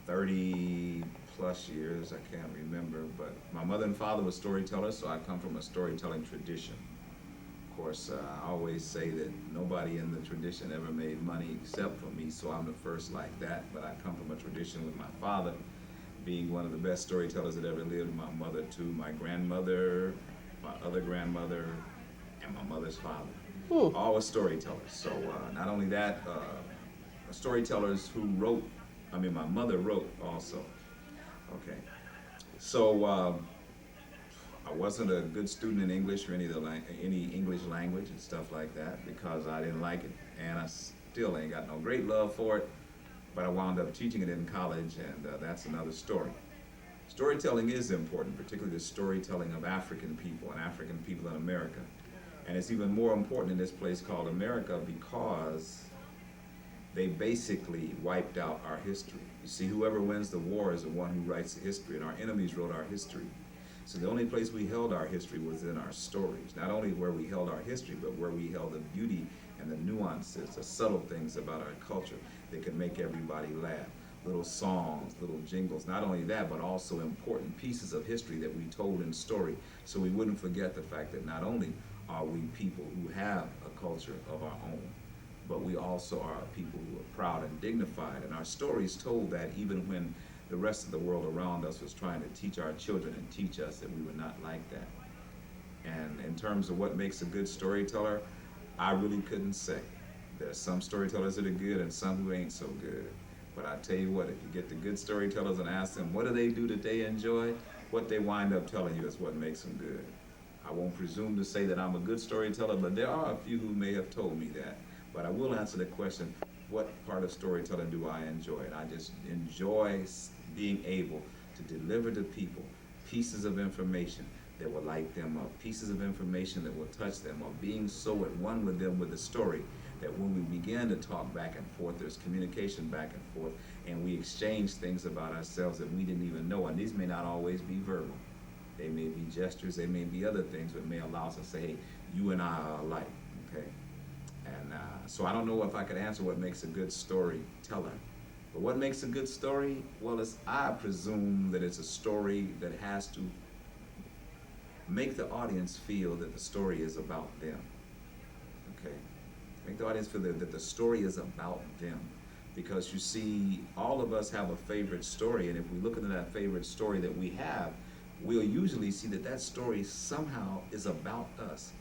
30 plus years, I can't remember, but my mother and father were storytellers, so I come from a storytelling tradition. Of course, I always say that nobody in the tradition ever made money except for me, so I'm the first like that, but I come from a tradition with my father being one of the best storytellers that ever lived, my mother too, my grandmother, my other grandmother, and my mother's father. All were storytellers. So not only that, storytellers who wrote, my mother wrote also. Okay. So I wasn't a good student in English or any English language and stuff like that because I didn't like it, and I still ain't got no great love for it. But I wound up teaching it in college, and that's another story. Storytelling is important, particularly the storytelling of African people and African people in America. And it's even more important in this place called America because they basically wiped out our history. You see, whoever wins the war is the one who writes the history, and our enemies wrote our history. So the only place we held our history was in our stories. Not only where we held our history, but where we held the beauty and the nuances, the subtle things about our culture that could make everybody laugh. Little songs, little jingles. Not only that, but also important pieces of history that we told in story, so we wouldn't forget the fact that not only are we people who have a culture of our own, but we also are people who are proud and dignified. And our stories told that even when the rest of the world around us was trying to teach our children and teach us that we were not like that. And in terms of what makes a good storyteller, I really couldn't say. There's some storytellers that are good and some who ain't so good. But I tell you what, if you get the good storytellers and ask them what do they do that they enjoy, what they wind up telling you is what makes them good. I won't presume to say that I'm a good storyteller, but there are a few who may have told me that. But I will answer the question, what part of storytelling do I enjoy? And I just enjoy being able to deliver to people pieces of information that will light them up, pieces of information that will touch them, or being so at one with them with the story that when we begin to talk back and forth, there's communication back and forth, and we exchange things about ourselves that we didn't even know. And these may not always be verbal. They may be gestures, they may be other things that may allow us to say, hey, you and I are alike, okay? And so I don't know if I could answer what makes a good storyteller. But what makes a good story? Well, I presume that it's a story that has to make the audience feel that the story is about them, okay? Make the audience feel that the story is about them. Because you see, all of us have a favorite story, and if we look into that favorite story that we have, we'll usually see that that story somehow is about us.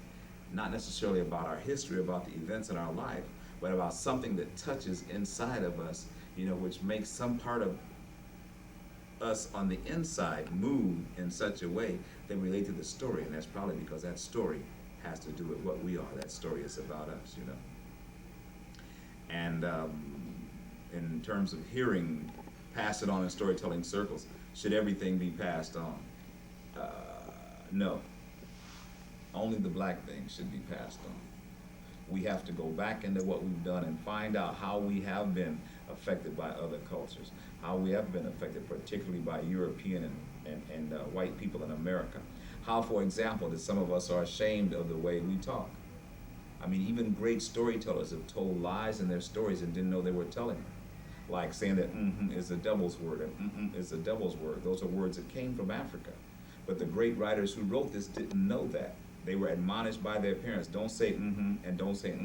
Not necessarily about our history, about the events in our life, but about something that touches inside of us, which makes some part of us on the inside move in such a way that relate to the story. And that's probably because that story has to do with what we are. That story is about us, And in terms of hearing, pass it on in storytelling circles, should everything be passed on? No. Only the black things should be passed on. We have to go back into what we've done and find out how we have been affected by other cultures, how we have been affected particularly by European and white people in America. How, for example, that some of us are ashamed of the way we talk. I mean, even great storytellers have told lies in their stories and didn't know they were telling them. like saying that is a devil's word and is a devil's word. Those are words that came from Africa. But the great writers who wrote this didn't know that. They were admonished by their parents, don't say and don't say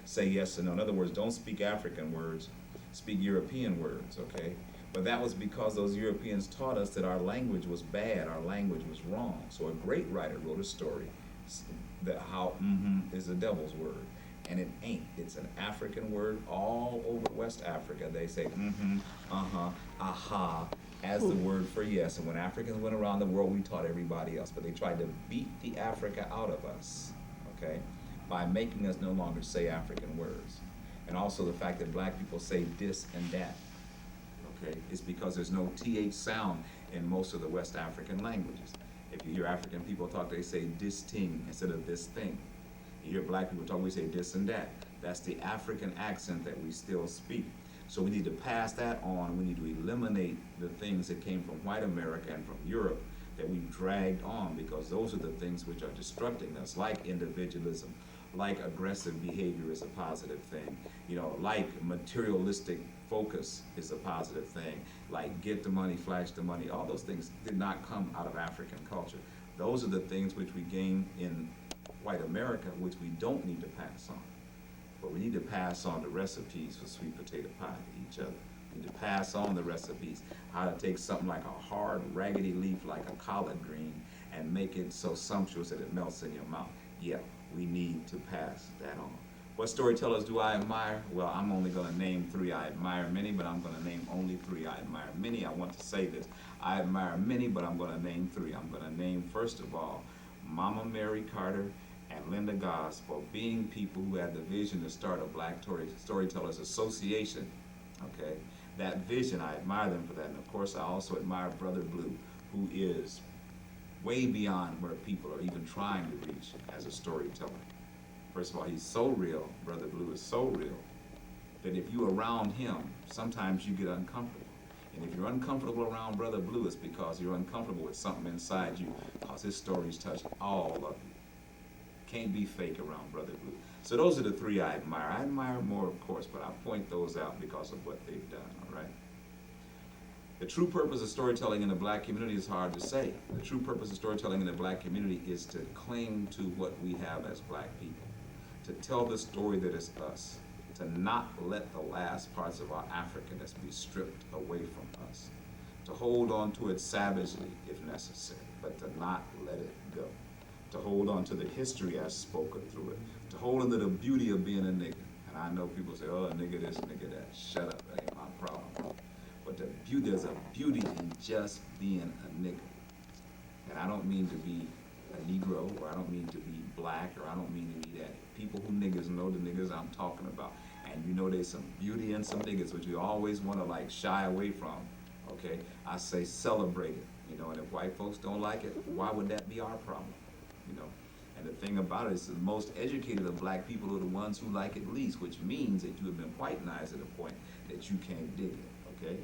say yes and no. In other words, don't speak African words, speak European words, okay? But that was because those Europeans taught us that our language was bad, our language was wrong. So a great writer wrote a story that how is the devil's word. And it ain't. It's an African word. All over West Africa, they say aha, as the word for yes. And when Africans went around the world, we taught everybody else. But they tried to beat the Africa out of us, okay, by making us no longer say African words. And also the fact that black people say this and that, okay, is because there's no TH sound in most of the West African languages. If you hear African people talk, they say this thing instead of this thing. You hear black people talk, we say this and that. That's the African accent that we still speak. So we need to pass that on. We need to eliminate the things that came from white America and from Europe that we've dragged on, because those are the things which are destructing us, like individualism, like aggressive behavior is a positive thing, you know, like materialistic focus is a positive thing, like get the money, flash the money. All those things did not come out of African culture. Those are the things which we gain in white America, which we don't need to pass on. But we need to pass on the recipes for sweet potato pie to each other. We need to pass on the recipes, how to take something like a hard, raggedy leaf like a collard green and make it so sumptuous that it melts in your mouth. Yeah, we need to pass that on. What storytellers do I admire? Well, I'm only going to name 3. I admire many, but I'm going to name only 3. I admire many. I want to say this. I admire many, but I'm going to name 3. I'm going to name, first of all, Mama Mary Carter and Linda Goss, for being people who had the vision to start a Black Storytellers Association, okay? That vision, I admire them for that. And of course, I also admire Brother Blue, who is way beyond where people are even trying to reach as a storyteller. First of all, he's so real, Brother Blue is so real, that if you're around him, sometimes you get uncomfortable. And if you're uncomfortable around Brother Blue, it's because you're uncomfortable with something inside you, because his stories touch all of you. Can't be fake around Brother Blue. So those are the 3 I admire. I admire more, of course, but I point those out because of what they've done, all right? The true purpose of storytelling in the black community is hard to say. The true purpose of storytelling in the black community is to cling to what we have as black people, to tell the story that is us, to not let the last parts of our Africanness be stripped away from us, to hold on to it savagely if necessary, but to not let it go, to hold on to the history as spoken through it, to hold on to the beauty of being a nigga. And I know people say, oh, nigga this, nigga that. Shut up, that ain't my problem. But there's a beauty in just being a nigga. And I don't mean to be a Negro, or I don't mean to be black, or I don't mean to be that. People who niggas know the niggas I'm talking about. And you know there's some beauty in some niggas, which you always want to like shy away from, okay? I say celebrate it, you know, and if white folks don't like it, why would that be our problem, you know? And the thing about it is the most educated of black people are the ones who like it least, which means that you have been whitenized at a point that you can't dig it, okay?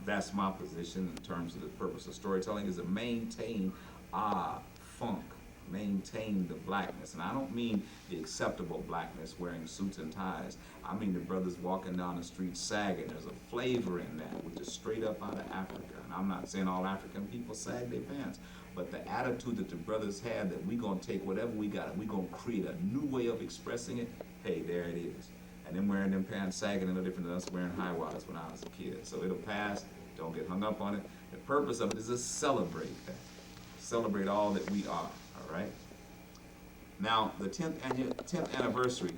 That's my position in terms of the purpose of storytelling, is to maintain our funk, maintain the blackness. And I don't mean the acceptable blackness wearing suits and ties. I mean the brothers walking down the street sagging. There's a flavor in that, which is straight up out of Africa. And I'm not saying all African people sag their pants, but the attitude that the brothers had, that we're going to take whatever we got and we're going to create a new way of expressing it, hey, there it is. And them wearing them pants sagging are no different than us wearing high waters when I was a kid. So it'll pass. Don't get hung up on it. The purpose of it is to celebrate that. Celebrate all that we are, all right? Now, the 10th anniversary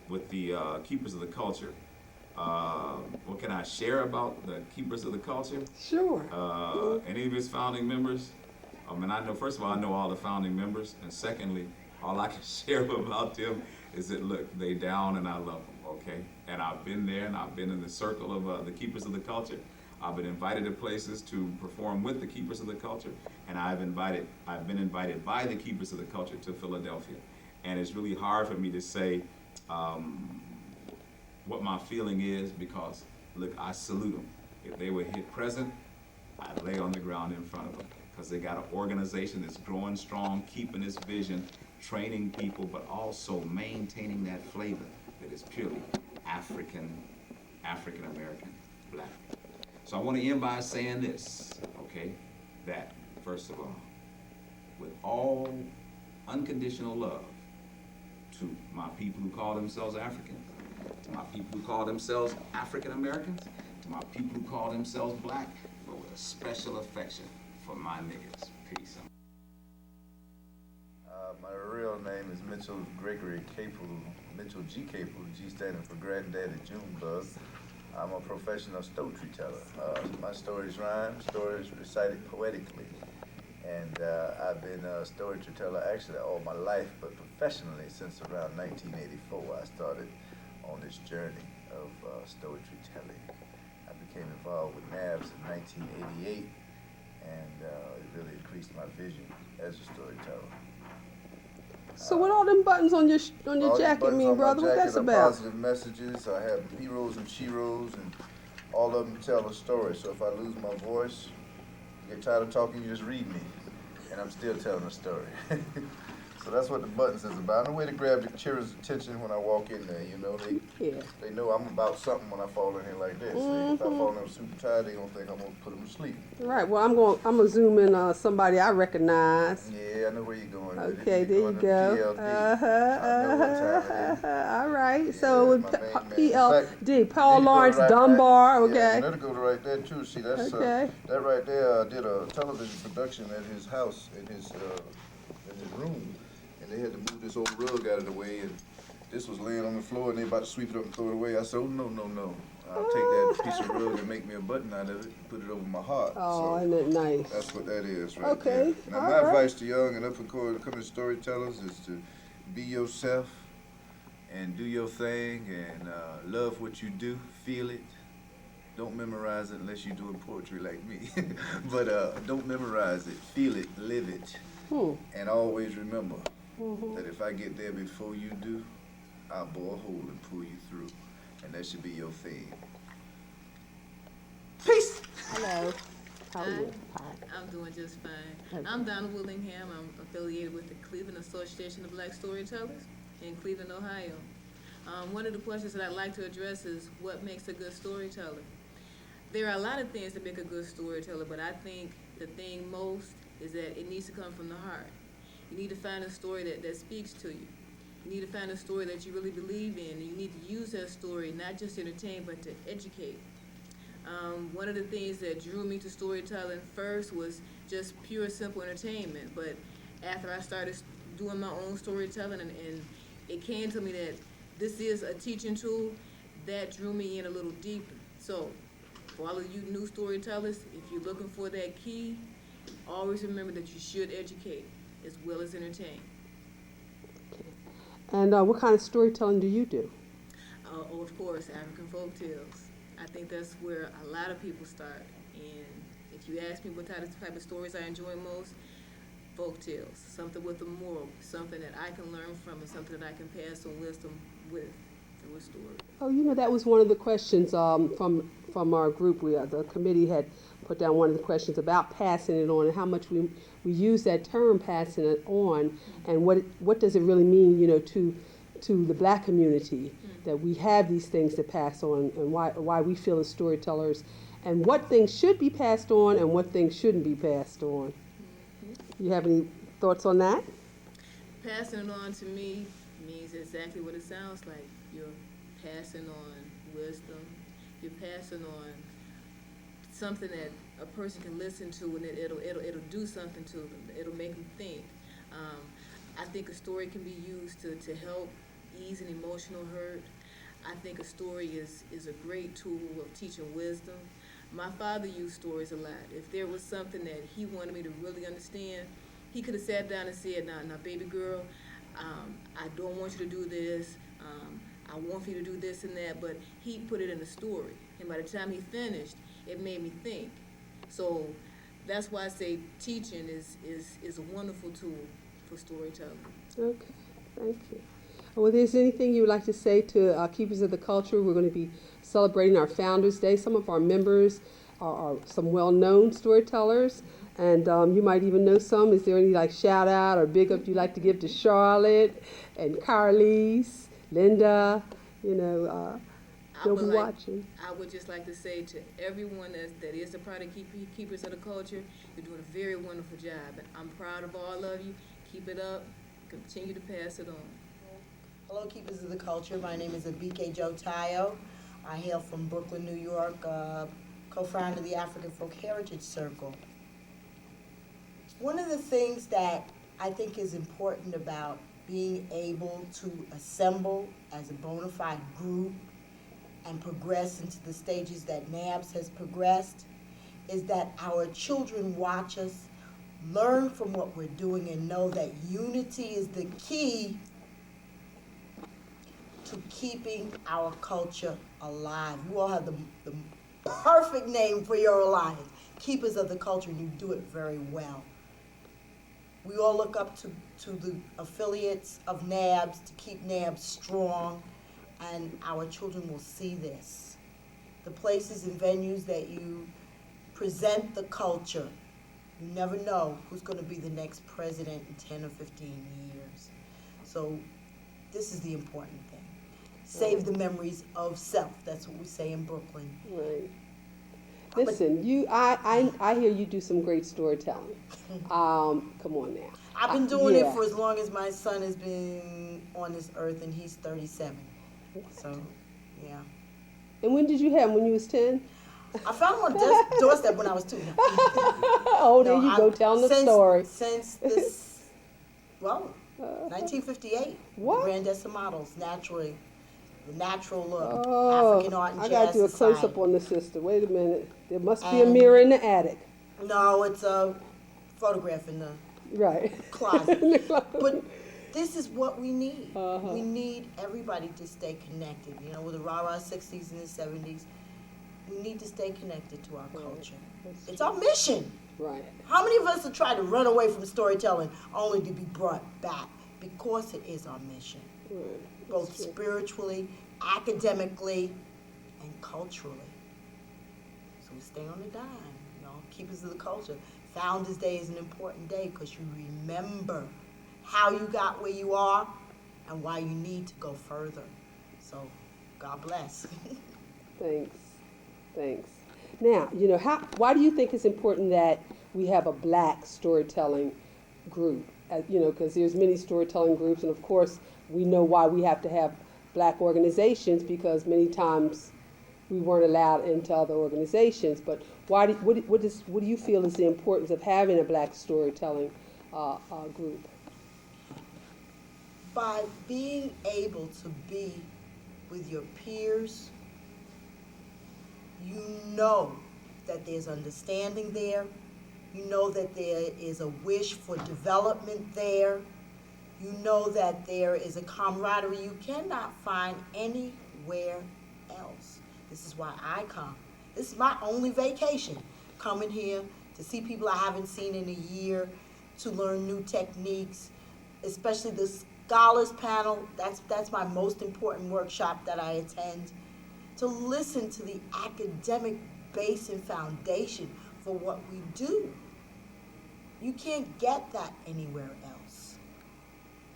with the Keepers of the Culture. What can I share about the Keepers of the Culture? Sure. Any of his founding members? And I know, first of all, I know all the founding members. And secondly, all I can share about them is that, look, they down and I love them, okay? And I've been there and I've been in the circle of the Keepers of the Culture. I've been invited to places to perform with the Keepers of the Culture, and I've been invited by the Keepers of the Culture to Philadelphia. And it's really hard for me to say what my feeling is, because, look, I salute them. If they were here present, I'd lay on the ground in front of them, because they got an organization that's growing strong, keeping its vision, training people, but also maintaining that flavor that is purely African American, black. So I want to end by saying this, okay, that first of all, with all unconditional love to my people who call themselves Africans, to my people who call themselves African Americans, to my people who call themselves black, but with a special affection for my niggas. Peace. My real name is Mitchell Gregory Capel, Mitchell G. Capel, G standing for Granddaddy Junebug. I'm a professional storyteller. My stories rhyme, stories recited poetically. And I've been a storyteller actually all my life, but professionally since around 1984. I started on this journey of storytelling. I became involved with NABS in 1988, and it really increased my vision as a storyteller. So what all them buttons on your jacket mean, brother? What that's about? Positive messages. I have heroes and sheroes, and all of them tell a story. So if I lose my voice, you get tired of talking, you just read me, and I'm still telling a story. So that's what the buttons is about. No way to grab the cheerers' attention when I walk in there. You know, they know I'm about something when I fall in here like this. If I fall in there super tired, they gonna think I'm gonna put them to sleep. Right. Well, I'm gonna zoom in on somebody I recognize. Yeah, I know where you're going. Okay, there you go. All right. So with PLD, Paul Lawrence Dunbar. Okay. Yeah, that'll go right there too. See, that's okay. That right there did a television production at his house in his room. They had to move this old rug out of the way, and this was laying on the floor, and they about to sweep it up and throw it away. I said, oh, no. I'll take that piece of rug and make me a button out of it and put it over my heart. Oh, so isn't it nice? That's what that is right okay. there. Now, my advice to young and up-and-coming storytellers is to be yourself and do your thing and love what you do, feel it. Don't memorize it unless you're doing poetry like me. But don't memorize it, feel it, live it, and always remember that if I get there before you do, I'll bore a hole and pull you through. And that should be your theme. Peace! Hello. How are you? Hi. I'm doing just fine. I'm Donna Willingham. I'm affiliated with the Cleveland Association of Black Storytellers in Cleveland, Ohio. One of the questions that I'd like to address is what makes a good storyteller? There are a lot of things that make a good storyteller, but I think the thing most is that it needs to come from the heart. You need to find a story that speaks to you. You need to find a story that you really believe in, and you need to use that story not just to entertain, but to educate. One of the things that drew me to storytelling first was just pure, simple entertainment. But after I started doing my own storytelling, and it came to me that this is a teaching tool, that drew me in a little deeper. So, for all of you new storytellers, if you're looking for that key, always remember that you should educate as well as entertain. Okay. And what kind of storytelling do you do? Oh, of course, African folk tales. I think that's where a lot of people start. And if you ask me what type of stories I enjoy most, folk tales. Something with a moral, something that I can learn from, and something that I can pass on wisdom with through a story. Oh, that was one of the questions from our group. The committee had put down one of the questions about passing it on and how much we use that term passing it on, and what does it really mean, to the black community that we have these things to pass on, and why we feel as storytellers, and what things should be passed on and what things shouldn't be passed on. You have any thoughts on that? Passing it on to me means exactly what it sounds like. You're passing on wisdom. You're passing on something that a person can listen to, and it'll do something to them. It'll make them think. I think a story can be used to help ease an emotional hurt. I think a story is a great tool of teaching wisdom. My father used stories a lot. If there was something that he wanted me to really understand, he could have sat down and said, now, baby girl, I don't want you to do this. I want you to do this and that, but he put it in a story. And by the time he finished, it made me think. So that's why I say teaching is a wonderful tool for storytelling. Okay, thank you. Well, there's anything you would like to say to Keepers of the Culture? We're going to be celebrating our Founders Day. Some of our members are some well-known storytellers, and you might even know some. Is there any shout out or big up you'd like to give to Charlotte and Carlise, Linda, They'll be watching. I would just like to say to everyone that is a part of Keepers of the Culture, you're doing a very wonderful job. And I'm proud of all of you. Keep it up. Continue to pass it on. Hello, Keepers of the Culture. My name is Abike Joe Tayo. I hail from Brooklyn, New York, co-founder of the African Folk Heritage Circle. One of the things that I think is important about being able to assemble as a bona fide group and progress into the stages that NABS has progressed is that our children watch us, learn from what we're doing, and know that unity is the key to keeping our culture alive. You all have the perfect name for your alliance, Keepers of the Culture, and you do it very well. We all look up to the affiliates of NABS to keep NABS strong, and our children will see this. The places and venues that you present the culture, you never know who's going to be the next president in 10 or 15 years. So this is the important thing. Save the memories of self. That's what we say in Brooklyn. Right. Listen, I hear you do some great storytelling. Come on now. I've been doing it for as long as my son has been on this earth, and he's 37. So, yeah. And when did you have him? When you was 10? I found him on doorstep when I was 2. Oh, there you go, telling the story. Since this, 1958. What? Grand Models, naturally. The natural look, Oh, African art and I jazz got to do a society. close-up on the sister. Wait a minute. There must be a mirror in the attic. No, it's a photograph in the Right. closet. But this is what we need. We need everybody to stay connected. You know, with the rah-rah 60s and the 70s, we need to stay connected to our culture. It's our mission. Right. How many of us have tried to run away from storytelling only to be brought back? Because it is our mission. Right. Both spiritually, academically, and culturally. So we stay on the dime, you know, Keepers of the Culture. Founders Day is an important day because you remember how you got where you are and why you need to go further. So, God bless. Thanks. Now, you know, why do you think it's important that we have a Black storytelling group? You know, because there's many storytelling groups, and of course, we know why we have to have Black organizations, because many times we weren't allowed into other organizations. But what do you feel is the importance of having a Black storytelling group? By being able to be with your peers, you know that there's understanding there. You know that there is a wish for development there. You know that there is a camaraderie you cannot find anywhere else. This is why I come. This is my only vacation, coming here to see people I haven't seen in a year, to learn new techniques, especially the scholars panel. That's my most important workshop that I attend, to listen to the academic base and foundation for what we do. You can't get that anywhere else.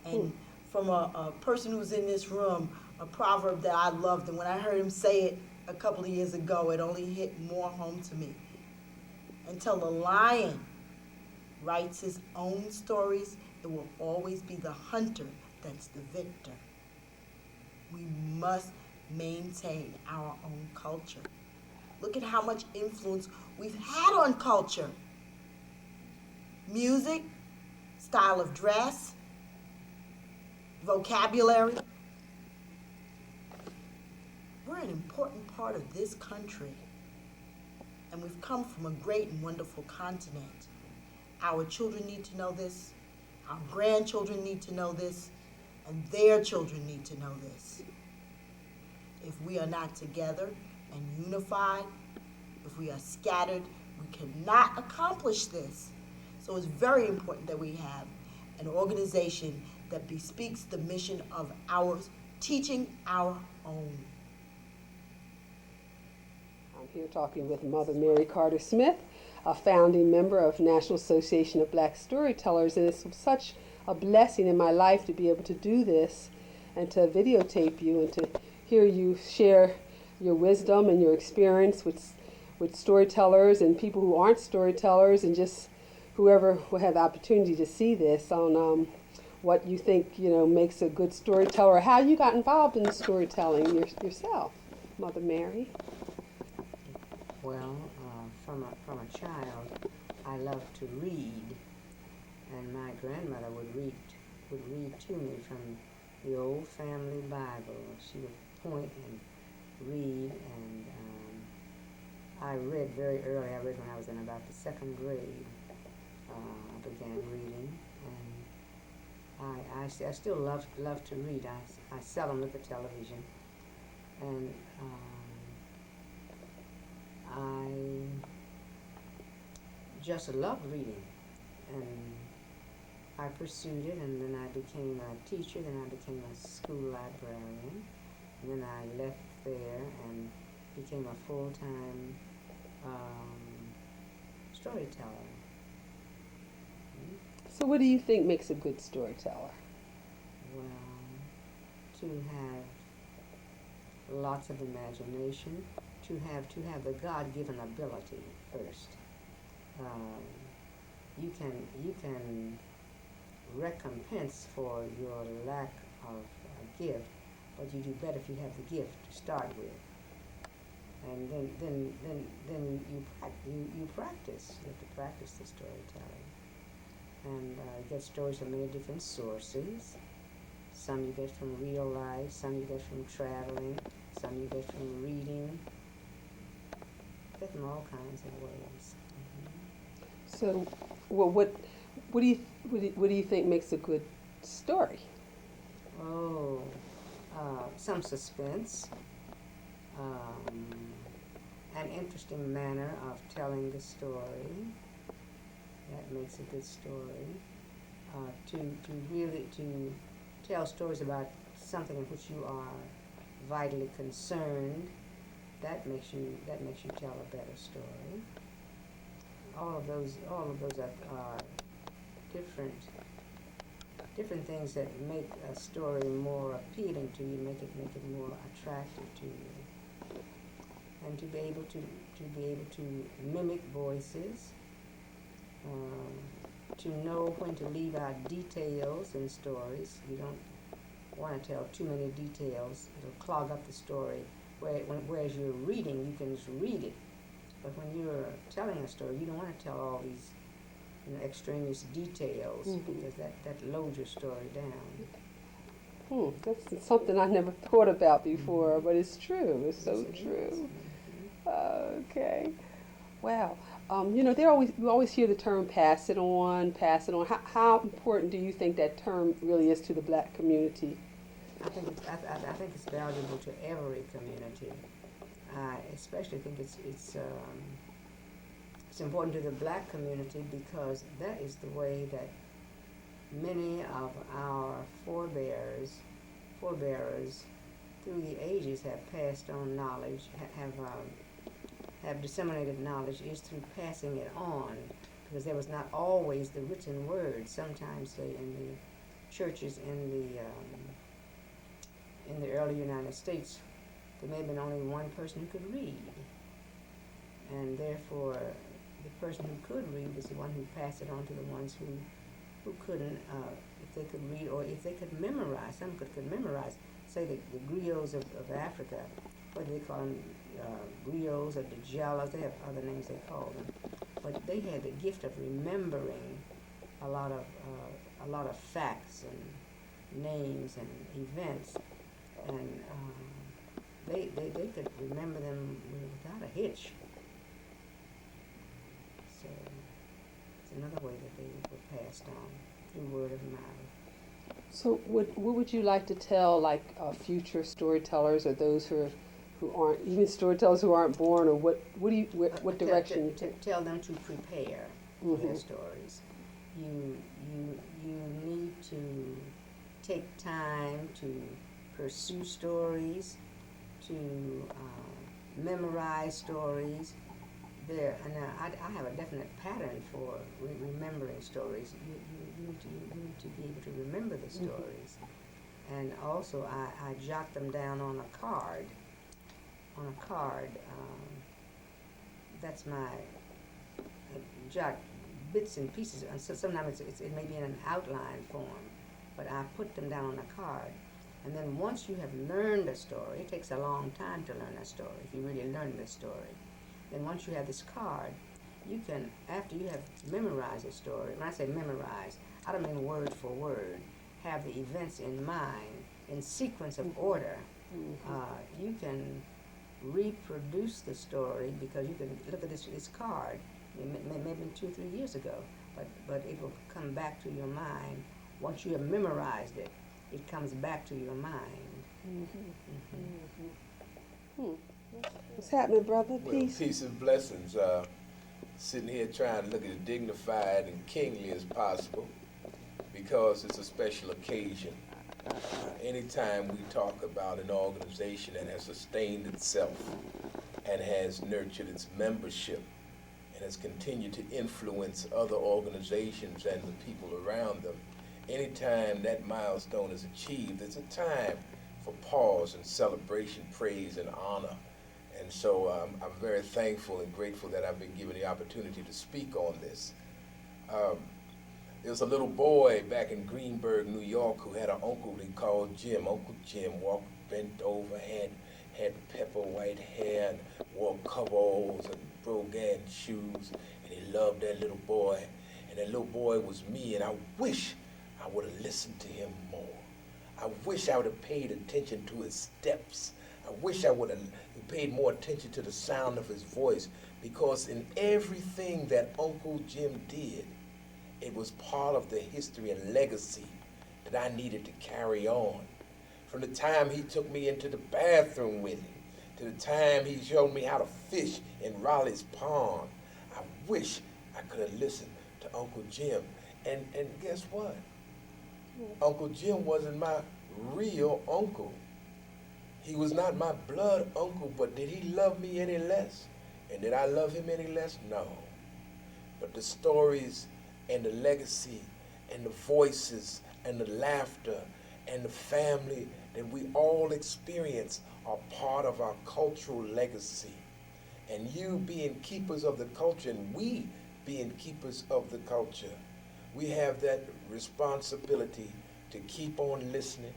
And from a person who's in this room, a proverb that I loved, and when I heard him say it a couple of years ago, it only hit more home to me. Until the lion writes his own stories, it will always be the hunter that's the victor. We must maintain our own culture. Look at how much influence we've had on culture. Music, style of dress, vocabulary. We're an important part of this country, and we've come from a great and wonderful continent. Our children need to know this, our grandchildren need to know this, and their children need to know this. If we are not together and unified, if we are scattered, we cannot accomplish this. So it's very important that we have an organization that bespeaks the mission of ours, teaching our own. I'm here talking with Mother Mary Carter Smith, a founding member of National Association of Black Storytellers, and it's such a blessing in my life to be able to do this and to videotape you and to hear you share your wisdom and your experience with storytellers and people who aren't storytellers, and just whoever will have the opportunity to see this on what you think makes a good storyteller, or how you got involved in storytelling yourself, Mother Mary. Well, from a child, I loved to read, and my grandmother would read to me from the old family Bible. She would point and read, and I read very early. I read when I was in about the second grade. I began reading, and I still love to read. I seldom look at television, and I just loved reading, and I pursued it, and then I became a teacher, then I became a school librarian, and then I left there and became a full-time storyteller. So what do you think makes a good storyteller? Well, to have lots of imagination, to have the God-given ability first. You can recompense for your lack of a gift, but you do better if you have the gift to start with. And then you practice. You have to practice the storytelling. And get stories from many different sources. Some you get from real life, some you get from traveling, some you get from reading. Get them all kinds of ways. So, well, what do you think makes a good story? Oh, some suspense, an interesting manner of telling the story. That makes a good story. To tell stories about something in which you are vitally concerned. That makes you tell a better story. All of those are different things that make a story more appealing to you, make it more attractive to you, and to be able to mimic voices, to know when to leave out details in stories. You don't want to tell too many details; it'll clog up the story. Whereas you're reading, you can just read it. But when you're telling a story, you don't want to tell all these extraneous details, because that loads your story down. That's something I never thought about before, but it's true. It's so true. Okay. Wow. We always hear the term pass it on, pass it on. How important do you think that term really is to the Black community? I think it's valuable to every community. I especially think it's important to the Black community, because that is the way that many of our forebearers through the ages have passed on knowledge, have disseminated knowledge, is through passing it on, because there was not always the written word. Sometimes, say, in the churches in the early United States, there may have been only one person who could read, and therefore the person who could read was the one who passed it on to the ones who couldn't, if they could read or if they could memorize. Some could memorize. Say the griots of Africa, what do they call them? Griots or Djalas, they have other names they call them. But they had the gift of remembering a lot of facts and names and events, and they could remember them without a hitch. So it's another way that they were passed on through word of mouth. So what would you like to tell future storytellers, or those who aren't, even storytellers who aren't born, or what direction? Tell them to prepare for their stories. You need to take time to pursue stories, to memorize stories. I have a definite pattern for remembering stories. You need to be able to remember the stories. And also I jot them down on a card. on a card. That's my jot bits and pieces. And so sometimes it may be in an outline form, but I put them down on a card. And then once you have learned a story, it takes a long time to learn a story, if you really learn the story. Then once you have this card, you can, after you have memorized a story, when I say memorize, I don't mean word for word, have the events in mind, in sequence of order. You can reproduce the story because you can look at this card, maybe 2 or 3 years ago, but it will come back to your mind. Once you have memorized it, it comes back to your mind. What's happening, brother? Well, Peace. peace and blessings. Sitting here trying to look as dignified and kingly as possible because it's a special occasion. Anytime we talk about an organization that has sustained itself and has nurtured its membership and has continued to influence other organizations and the people around them, anytime that milestone is achieved, it's a time for pause and celebration, praise and honor. And so I'm very thankful and grateful that I've been given the opportunity to speak on this. There was a little boy back in Greenburgh, New York, who had an uncle they called Jim. Uncle Jim walked bent over, had pepper white hair, and wore coveralls and brogan shoes, and he loved that little boy. And that little boy was me, and I wish I would have listened to him more. I wish I would have paid attention to his steps. I wish I would have paid more attention to the sound of his voice, because in everything that Uncle Jim did, it was part of the history and legacy that I needed to carry on. From the time he took me into the bathroom with him, to the time he showed me how to fish in Raleigh's pond, I wish I could have listened to Uncle Jim. And guess what? Uncle Jim wasn't my real uncle. He was not my blood uncle, but did he love me any less? And did I love him any less? No. But the stories and the legacy and the voices and the laughter and the family that we all experience are part of our cultural legacy. And you being keepers of the culture and we being keepers of the culture, we have that responsibility to keep on listening,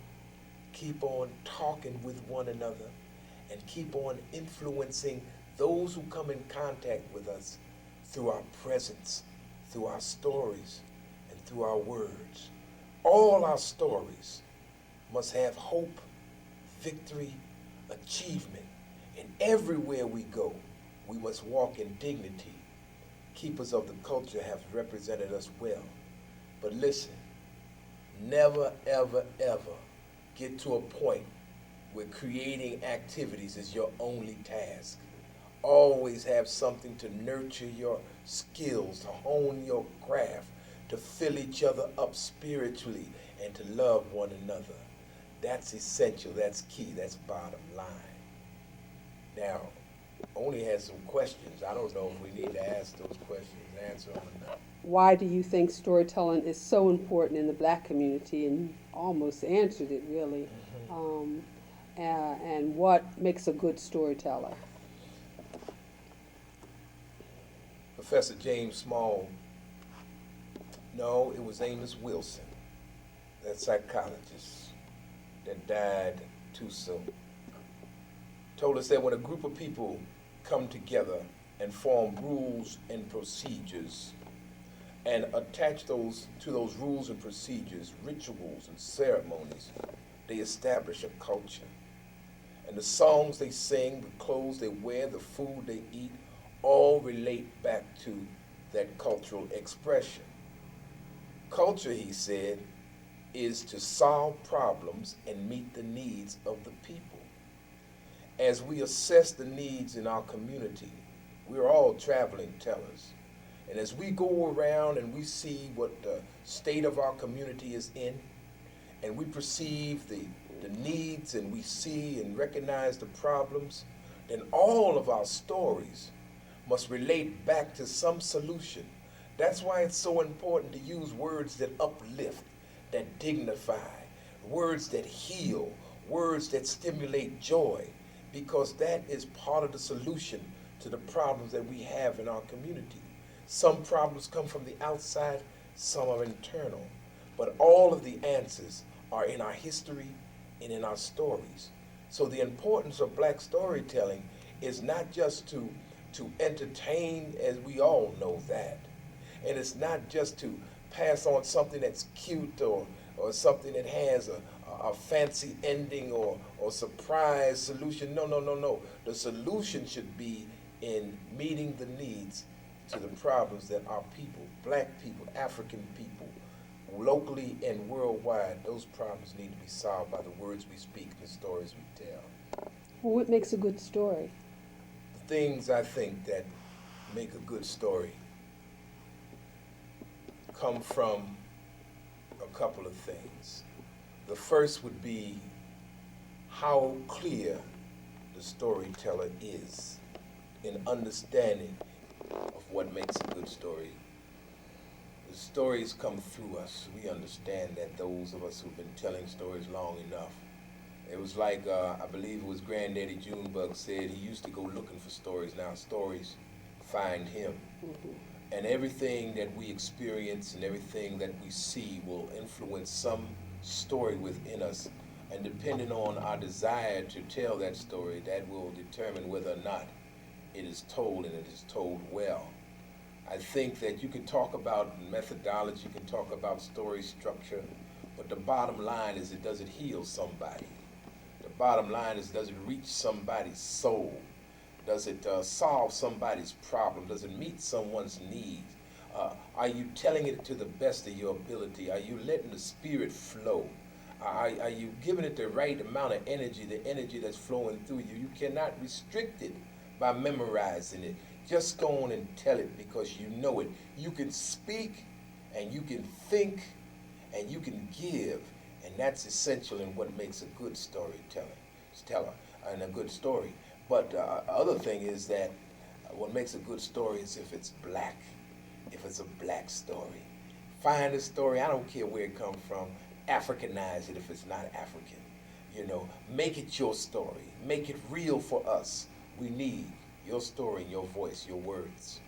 keep on talking with one another, and keep on influencing those who come in contact with us through our presence, through our stories, and through our words. All our stories must have hope, victory, achievement, and everywhere we go, we must walk in dignity. Keepers of the culture have represented us well. But listen, never, ever, ever get to a point where creating activities is your only task. Always have something to nurture your skills, to hone your craft, to fill each other up spiritually, and to love one another. That's essential, that's key, that's bottom line. Now, ONI has some questions. I don't know if we need to ask those questions, answer them or not. Why do you think storytelling is so important in the Black community? And you almost answered it, really. And what makes a good storyteller? Professor James Small, no, it was Amos Wilson, that psychologist that died too soon, told us that when a group of people come together and form rules and procedures and attach those to those rules and procedures, rituals and ceremonies, they establish a culture. And the songs they sing, the clothes they wear, the food they eat, all relate back to that cultural expression. Culture, he said, is to solve problems and meet the needs of the people. As we assess the needs in our community, we're all traveling tellers. And as we go around and we see what the state of our community is in, and we perceive the needs and we see and recognize the problems, then all of our stories must relate back to some solution. That's why it's so important to use words that uplift, that dignify, words that heal, words that stimulate joy, because that is part of the solution to the problems that we have in our community. Some problems come from the outside, some are internal, but all of the answers are in our history and in our stories. So the importance of black storytelling is not just to entertain, as we all know that, and it's not just to pass on something that's cute or something that has a fancy ending or surprise solution. No, no, no, no. The solution should be in meeting the needs to the problems that our people, black people, African people, locally and worldwide, those problems need to be solved by the words we speak and the stories we tell. Well, what makes a good story? The things I think that make a good story come from a couple of things. The first would be how clear the storyteller is in understanding of what makes a good story. The stories come through us. We understand that, those of us who've been telling stories long enough. It was like, I believe it was Granddaddy Junebug said he used to go looking for stories. Now stories find him. Mm-hmm. And everything that we experience and everything that we see will influence some story within us. And depending on our desire to tell that story, that will determine whether or not it is told, and it is told well. I think that you can talk about methodology, you can talk about story structure, but the bottom line is, it does it heal somebody? The bottom line is, does it reach somebody's soul? Does it solve somebody's problem? Does it meet someone's needs? Are you telling it to the best of your ability? Are you letting the spirit flow? Are you giving it the right amount of energy, the energy that's flowing through you? You cannot restrict it by memorizing it. Just go on and tell it because you know it. You can speak and you can think and you can give, and that's essential in what makes a good storyteller and a good story. But other thing is that what makes a good story is if it's black, if it's a black story. Find a story, I don't care where it comes from, Africanize it if it's not African. You know, make it your story. Make it real for us. We need your story, your voice, your words.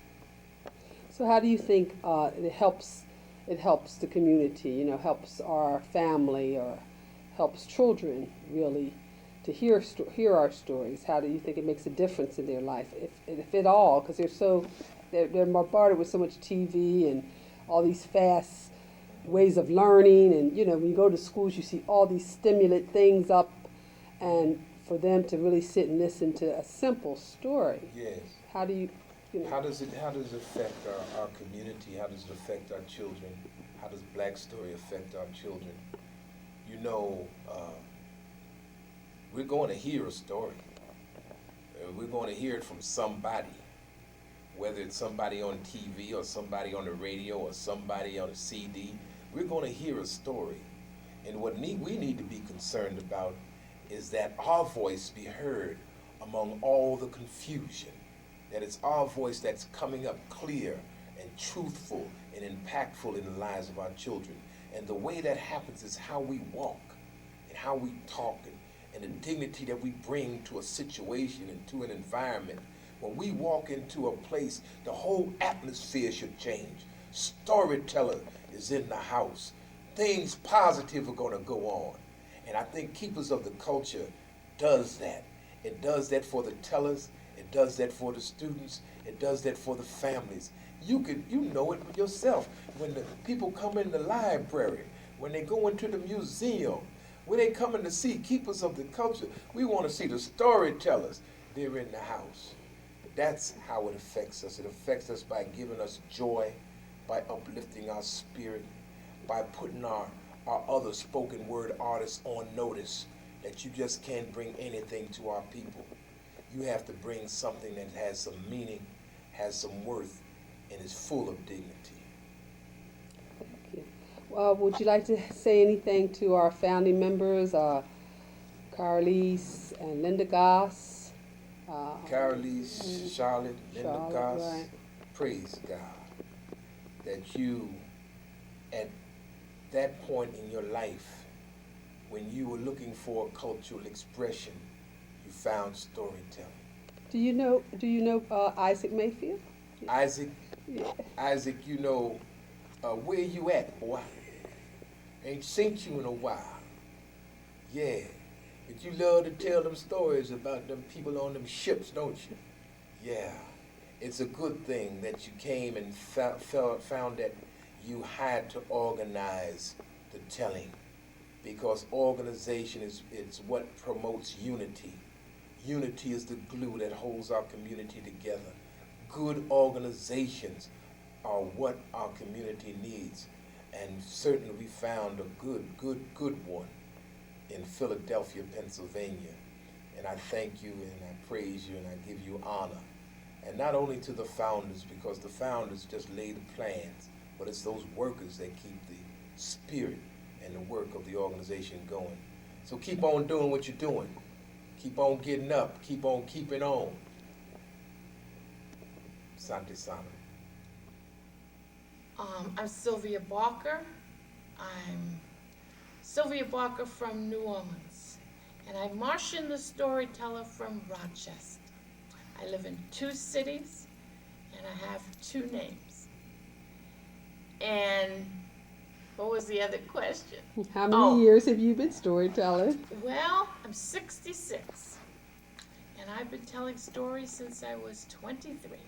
So how do you think it helps the community, you know, helps our family or helps children really to hear our stories? How do you think it makes a difference in their life, if at all? Because they're bombarded with so much TV and all these fast ways of learning, and you know, when you go to schools, you see all these stimulant things up, and for them to really sit and listen to a simple story. Yes. How do you know? How does it affect our community? How does it affect our children? How does black story affect our children? You know, we're going to hear a story. We're going to hear it from somebody, whether it's somebody on TV or somebody on the radio or somebody on a CD. We're going to hear a story. And what we need to be concerned about is that our voice be heard among all the confusion, that it's our voice that's coming up clear and truthful and impactful in the lives of our children. And the way that happens is how we walk and how we talk and the dignity that we bring to a situation and to an environment. When we walk into a place, the whole atmosphere should change. Storyteller is in the house. Things positive are going to go on. And I think Keepers of the Culture does that. It does that for the tellers. It does that for the students. It does that for the families. You know it yourself. When the people come in the library, when they go into the museum, when they come in to see Keepers of the Culture, we want to see the storytellers. They're in the house. That's how it affects us. It affects us by giving us joy, by uplifting our spirit, by putting our other spoken word artists on notice that you just can't bring anything to our people. You have to bring something that has some meaning, has some worth, and is full of dignity. Thank you. Well, would you like to say anything to our founding members, Carlise and Linda Goss? Carlise, Charlotte, Linda Goss, right. Praise God that you, at that point in your life, when you were looking for a cultural expression, you found storytelling. Do you know Isaac Mayfield? Isaac, Yeah. Isaac, you know, where you at, boy? Ain't seen you in a while. Yeah, but you love to tell them stories about them people on them ships, don't you? Yeah, it's a good thing that you came and found that you had to organize the telling, because organization is what promotes unity. Unity is the glue that holds our community together. Good organizations are what our community needs, and certainly we found a good one in Philadelphia, Pennsylvania. And I thank you and I praise you and I give you honor. And not only to the founders, because the founders just lay the plans, but it's those workers that keep the spirit and the work of the organization going. So keep on doing what you're doing. Keep on getting up. Keep on keeping on. Sante Sana. I'm Sylvia Barker. I'm Sylvia Barker from New Orleans, and I'm Martian the Storyteller from Rochester. I live in 2 cities, and I have 2 names. And what was the other question? How many years have you been storytelling? Well, I'm 66, and I've been telling stories since I was 23.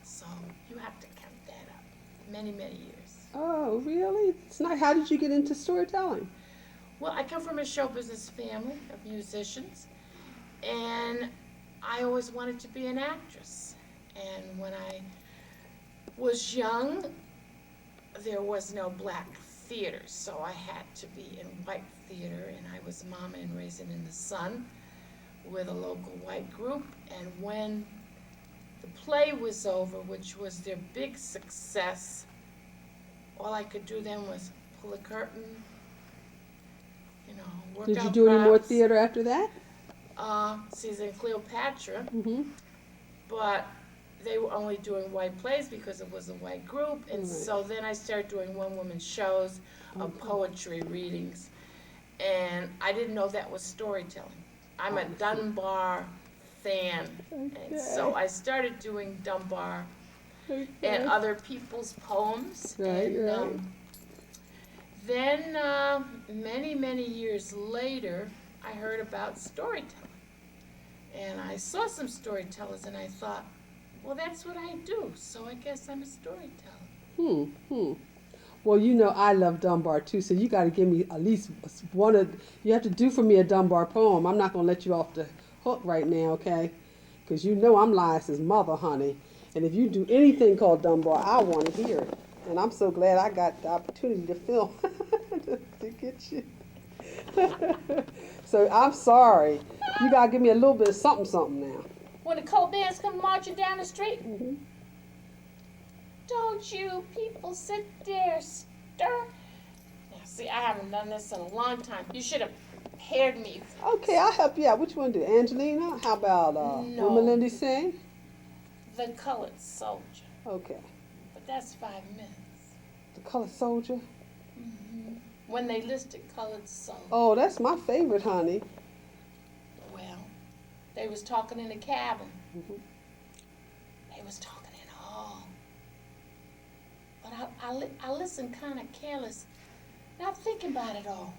So you have to count that up. Many, many years. Oh, really? It's not. How did you get into storytelling? Well, I come from a show business family of musicians, and I always wanted to be an actress. And when I was young, there was no black theater, so I had to be in white theater, and I was Mama and Raisin in the Sun with a local white group. And when the play was over, which was their big success, all I could do then was pull a curtain, work Did out you do any more props. theater after that? Caesar and Cleopatra, Mm-hmm. but they were only doing white plays because it was a white group, and so then I started doing one-woman shows of poetry readings, and I didn't know that was storytelling. I'm a Dunbar fan, and so I started doing Dunbar and other people's poems. Then many, many years later, I heard about storytelling, and I saw some storytellers, and I thought, well, that's what I do, so I guess I'm a storyteller. Well, I love Dunbar too, so you got to give me at least one of. You have to do for me a Dunbar poem. I'm not gonna let you off the hook right now, okay? Because I'm Lias's mother, honey, and if you do anything called Dunbar, I want to hear it. And I'm so glad I got the opportunity to film to get you. So I'm sorry. You gotta give me a little bit of something now. When the coat bands come marching down the street, don't you people sit there, stir. Now, see, I haven't done this in a long time. You should have paired me. Okay, I'll help you out. Which one do? Angelina? How about No. Melinda sing? The Colored Soldier. Okay. But that's 5 minutes. The Colored Soldier? When they listed Colored Soldier. Oh, that's my favorite, honey. Well, they was talking in the cabin. They was talking in the hall. But I listened kind of careless, not thinking about it all.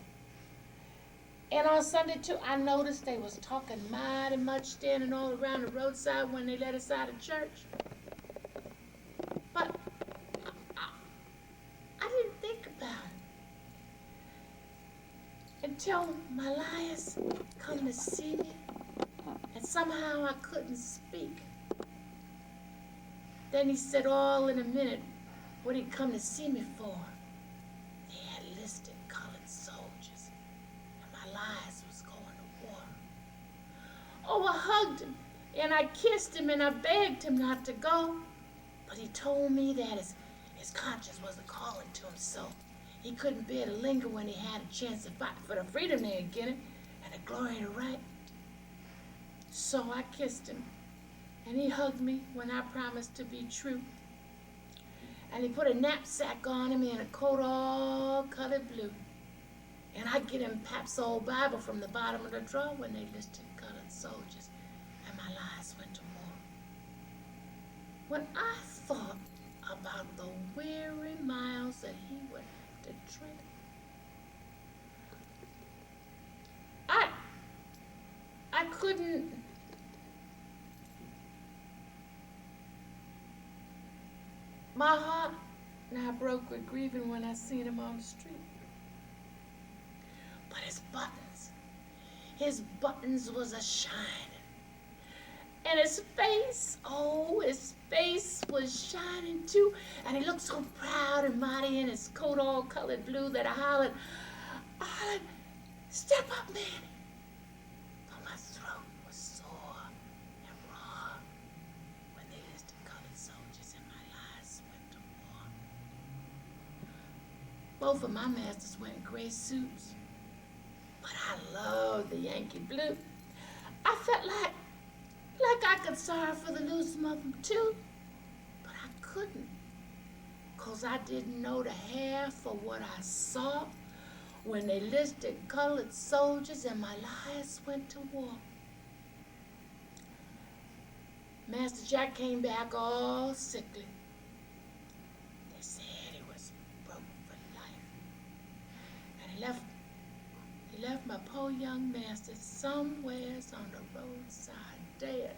And on Sunday, too, I noticed they was talking mighty much standing all around the roadside when they let us out of church. But I didn't think about it until my Lias come to see me, and somehow I couldn't speak. Then he said all in a minute what he'd come to see me for. They had listed colored soldiers, and my Lias was going to war. Oh, I hugged him, and I kissed him, and I begged him not to go. But he told me that his conscience wasn't calling to him, so he couldn't bear to linger when he had a chance to fight for the freedom they had given and the glory to right. So I kissed him, and he hugged me when I promised to be true. And he put a knapsack on him and a coat all colored blue. And I get him Pap's old Bible from the bottom of the drawer when they listed colored soldiers, and my lives went to war. When I thought about the weary miles that he would have to tread, I couldn't. My heart now broke with grieving when I seen him on the street. But his buttons was a shining. And his face, oh, his face was shining too. And he looked so proud and mighty in his coat all colored blue that I hollered, step up, man. But my throat was sore and raw when they listed colored soldiers and my lives went to war. Both of my masters were in gray suits, but I loved the Yankee blue. I felt like I could sorrow for the losing of them too, but I couldn't, 'cause I didn't know the half of what I saw when they listed colored soldiers and my lives went to war. Master Jack came back all sickly. They said he was broke for life. And he left my poor young master somewheres on the roadside dead.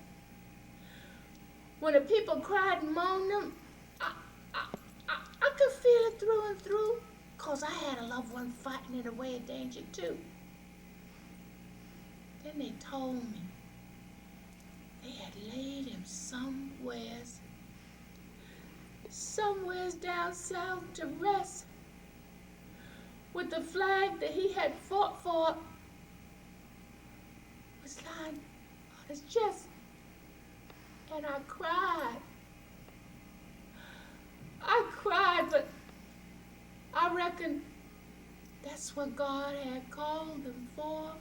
When the people cried and moaned them, I could feel it through and through, 'cause I had a loved one fighting in the way of danger too. Then they told me they had laid him somewheres down south to rest, with the flag that he had fought for was lying on his chest. And I cried, but I reckon that's what God had called them for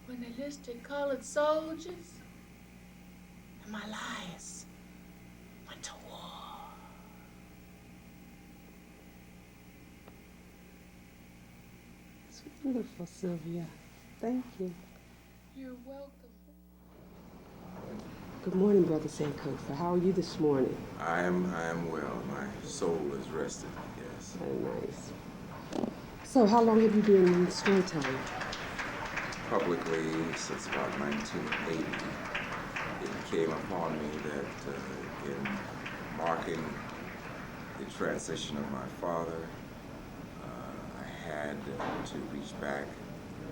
when they listed colored soldiers and my lives went to war. It's wonderful, Sylvia. Thank you. You're welcome. Good morning, Brother Sankofa. How are you this morning? I am well. My soul is rested, yes. Very nice. So how long have you been storytelling? Publicly since about 1980. It came upon me that in marking the transition of my father, I had to reach back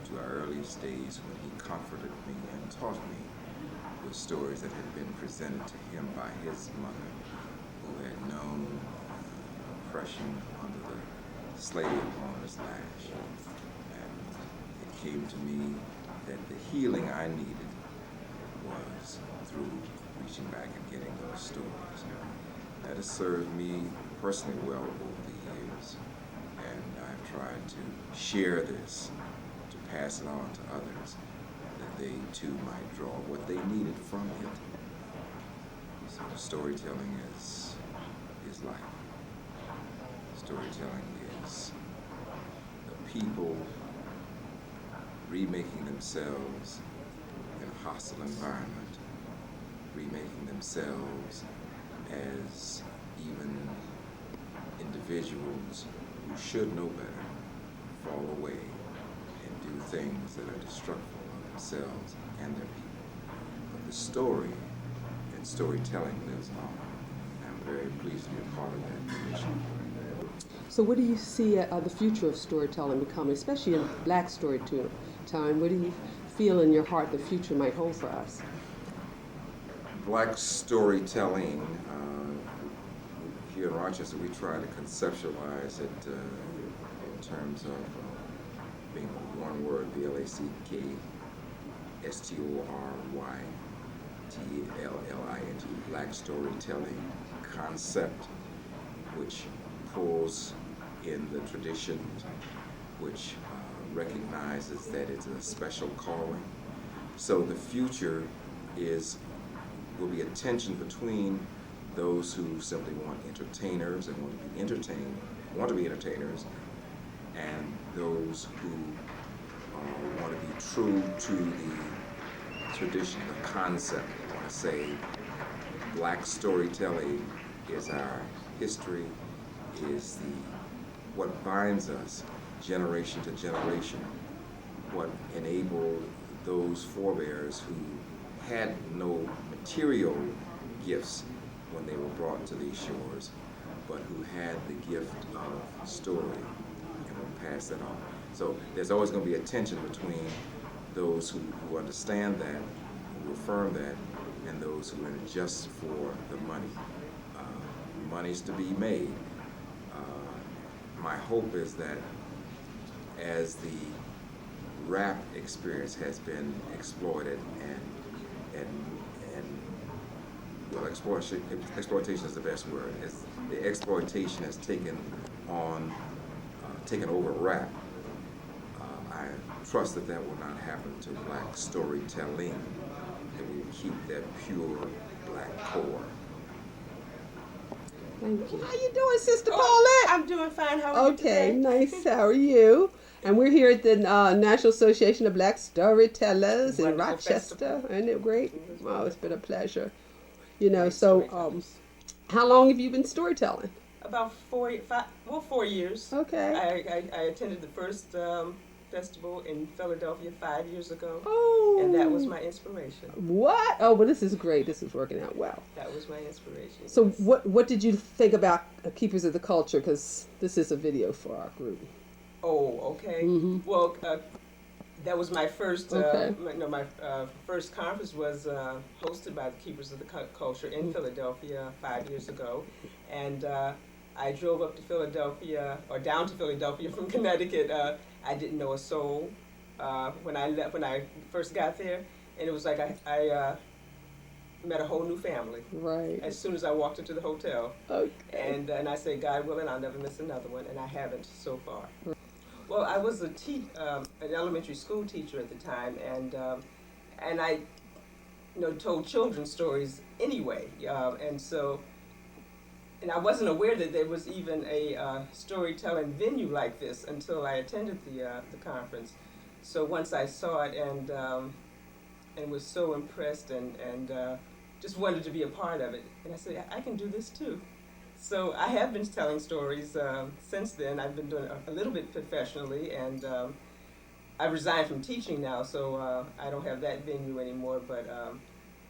to our earliest days when he comforted me and taught me with stories that had been presented to him by his mother, who had known oppression under the slave owner's lash. And it came to me that the healing I needed was through reaching back and getting those stories. That has served me personally well over the years, and I've tried to share this, to pass it on to others, that they too might draw what they needed from it. So storytelling is life. Storytelling is the people remaking themselves in a hostile environment, remaking themselves as even individuals who should know better fall away and do things that are destructive of themselves and their people. But the story and storytelling lives on. I'm very pleased to be a part of that tradition. So what do you see the future of storytelling becoming, especially in Black storytelling? What do you feel in your heart the future might hold for us? Black storytelling, here in Rochester, we try to conceptualize it in terms of being one word, BLACK, STORYTELLING, Black storytelling concept, which pulls in the tradition, which recognizes that it's a special calling. So the future will be a tension between those who simply want entertainers and want to be entertainers, and those who want to be true to the tradition, the concept. I want to say black storytelling is our history, is what binds us generation to generation, what enabled those forebears who had no material gifts when they were brought to these shores, but who had the gift of story and would pass it on. So there's always going to be a tension between those who understand that, who affirm that, and those who are in it just for the money. Money's to be made. My hope is that as the rap experience has been exploited and well, exploitation is the best word. As the exploitation has taken over rap, I trust that will not happen to black storytelling. That we keep that pure black core. Thank you. How you doing, Sister Paulette? I'm doing fine. How are you today? Okay, nice. How are you? And we're here at the National Association of Black Storytellers in Rochester. Isn't it great? Wow, it's been a pleasure. You know, so how long have you been storytelling? About 4 years. Okay. I attended the first festival in Philadelphia 5 years ago. Oh. And that was my inspiration. What? Oh, well, this is great. This is working out well. That was my inspiration. So what did you think about Keepers of the Culture? Because this is a video for our group. Oh, okay. Mm-hmm. Well, that was my first. Okay. My first conference was hosted by the Keepers of the Culture in Philadelphia 5 years ago, and I drove up to Philadelphia or down to Philadelphia from Connecticut. I didn't know a soul when I first got there, and it was like I met a whole new family. Right. As soon as I walked into the hotel. Okay. And I said, God willing, I'll never miss another one, and I haven't so far. Well, I was an elementary school teacher at the time, and I, told children's stories anyway, and I wasn't aware that there was even a storytelling venue like this until I attended the conference. So once I saw it and was so impressed and just wanted to be a part of it, and I said, I can do this too. So I have been telling stories since then. I've been doing a little bit professionally, and I resigned from teaching now, so I don't have that venue anymore, but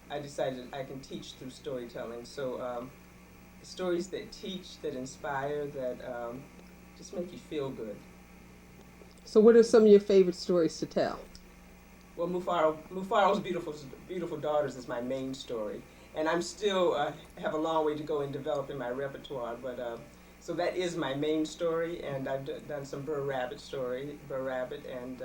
I decided I can teach through storytelling. So stories that teach, that inspire, that just make you feel good. So what are some of your favorite stories to tell? Well, Mufaro's Beautiful Daughters is my main story. And I'm still have a long way to go in developing my repertoire, but so that is my main story, and I've done some Burr Rabbit, and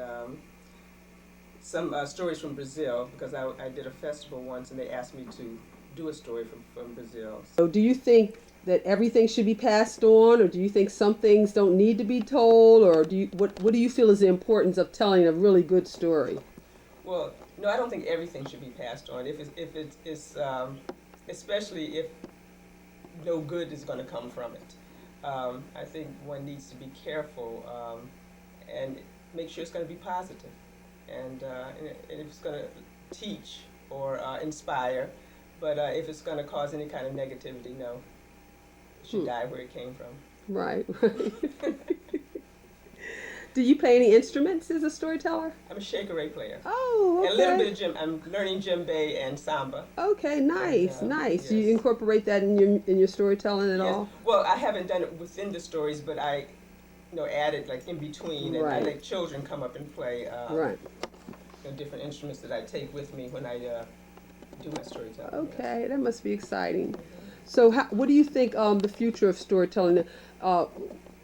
some stories from Brazil, because I did a festival once, and they asked me to do a story from Brazil. So do you think that everything should be passed on, or do you think some things don't need to be told, or what do you feel is the importance of telling a really good story? Well, no, I don't think everything should be passed on. If it's especially if no good is going to come from it. I think one needs to be careful and make sure it's going to be positive, and if it's going to teach or inspire. But if it's going to cause any kind of negativity, no, it should die where it came from. Right. Do you play any instruments as a storyteller? I'm a shaker player. Oh, okay. And a little bit of I'm learning djembe and samba. Okay, nice, nice. Yes. Do you incorporate that in your storytelling at all? Well, I haven't done it within the stories, but I, added like in between, and I let children come up and play. Right. Different instruments that I take with me when I do my storytelling. Okay, that must be exciting. So, what do you think the future of storytelling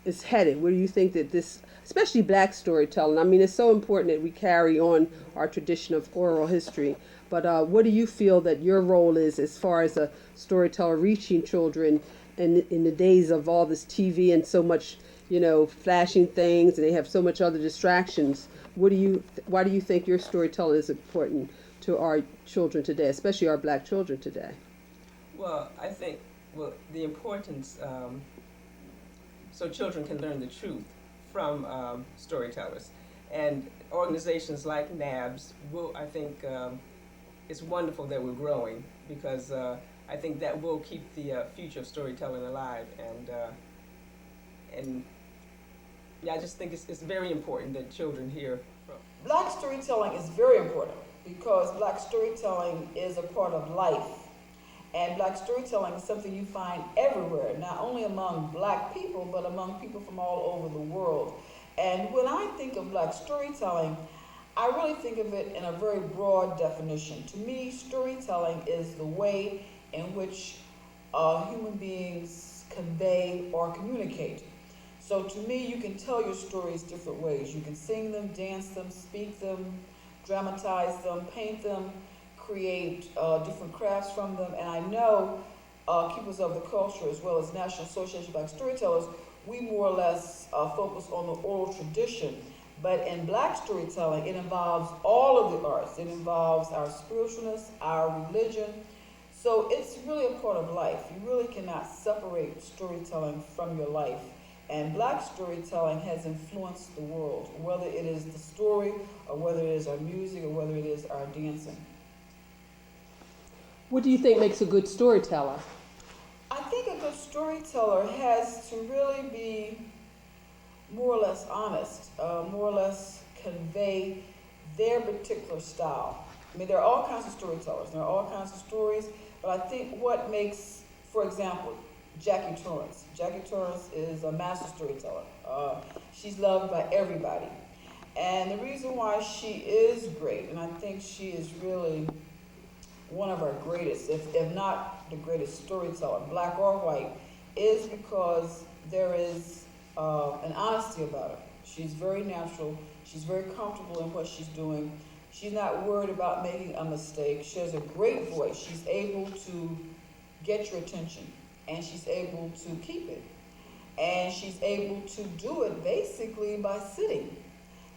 is headed? Where do you think that this, especially black storytelling, I mean, it's so important that we carry on our tradition of oral history, but what do you feel that your role is as far as a storyteller reaching children in the days of all this TV and so much, flashing things, and they have so much other distractions? Why do you think your storytelling is important to our children today, especially our black children today? Well, I think, the importance, so children can learn the truth from storytellers. And organizations like NABS will, I think, it's wonderful that we're growing, because I think that will keep the future of storytelling alive. And yeah, I just think it's very important that children hear from. Black storytelling is very important because Black storytelling is a part of life. And Black storytelling is something you find everywhere, not only among Black people, but among people from all over the world. And when I think of Black storytelling, I really think of it in a very broad definition. To me, storytelling is the way in which human beings convey or communicate. So to me, you can tell your stories different ways. You can sing them, dance them, speak them, dramatize them, paint them, create different crafts from them. And I know Keepers of the Culture, as well as National Association of Black Storytellers, we more or less focus on the oral tradition. But in Black storytelling, it involves all of the arts. It involves our spiritualness, our religion. So it's really a part of life. You really cannot separate storytelling from your life. And Black storytelling has influenced the world, whether it is the story, or whether it is our music, or whether it is our dancing. What do you think makes a good storyteller? I think a good storyteller has to really be more or less honest, more or less convey their particular style. I mean, there are all kinds of storytellers, there are all kinds of stories, but I think what makes, for example, Jackie Torrance. Jackie Torrance is a master storyteller. She's loved by everybody. And the reason why she is great, and I think she is really one of our greatest, if not the greatest storyteller, Black or white, is because there is an honesty about her. She's very natural. She's very comfortable in what she's doing. She's not worried about making a mistake. She has a great voice. She's able to get your attention, and she's able to keep it. And she's able to do it basically by sitting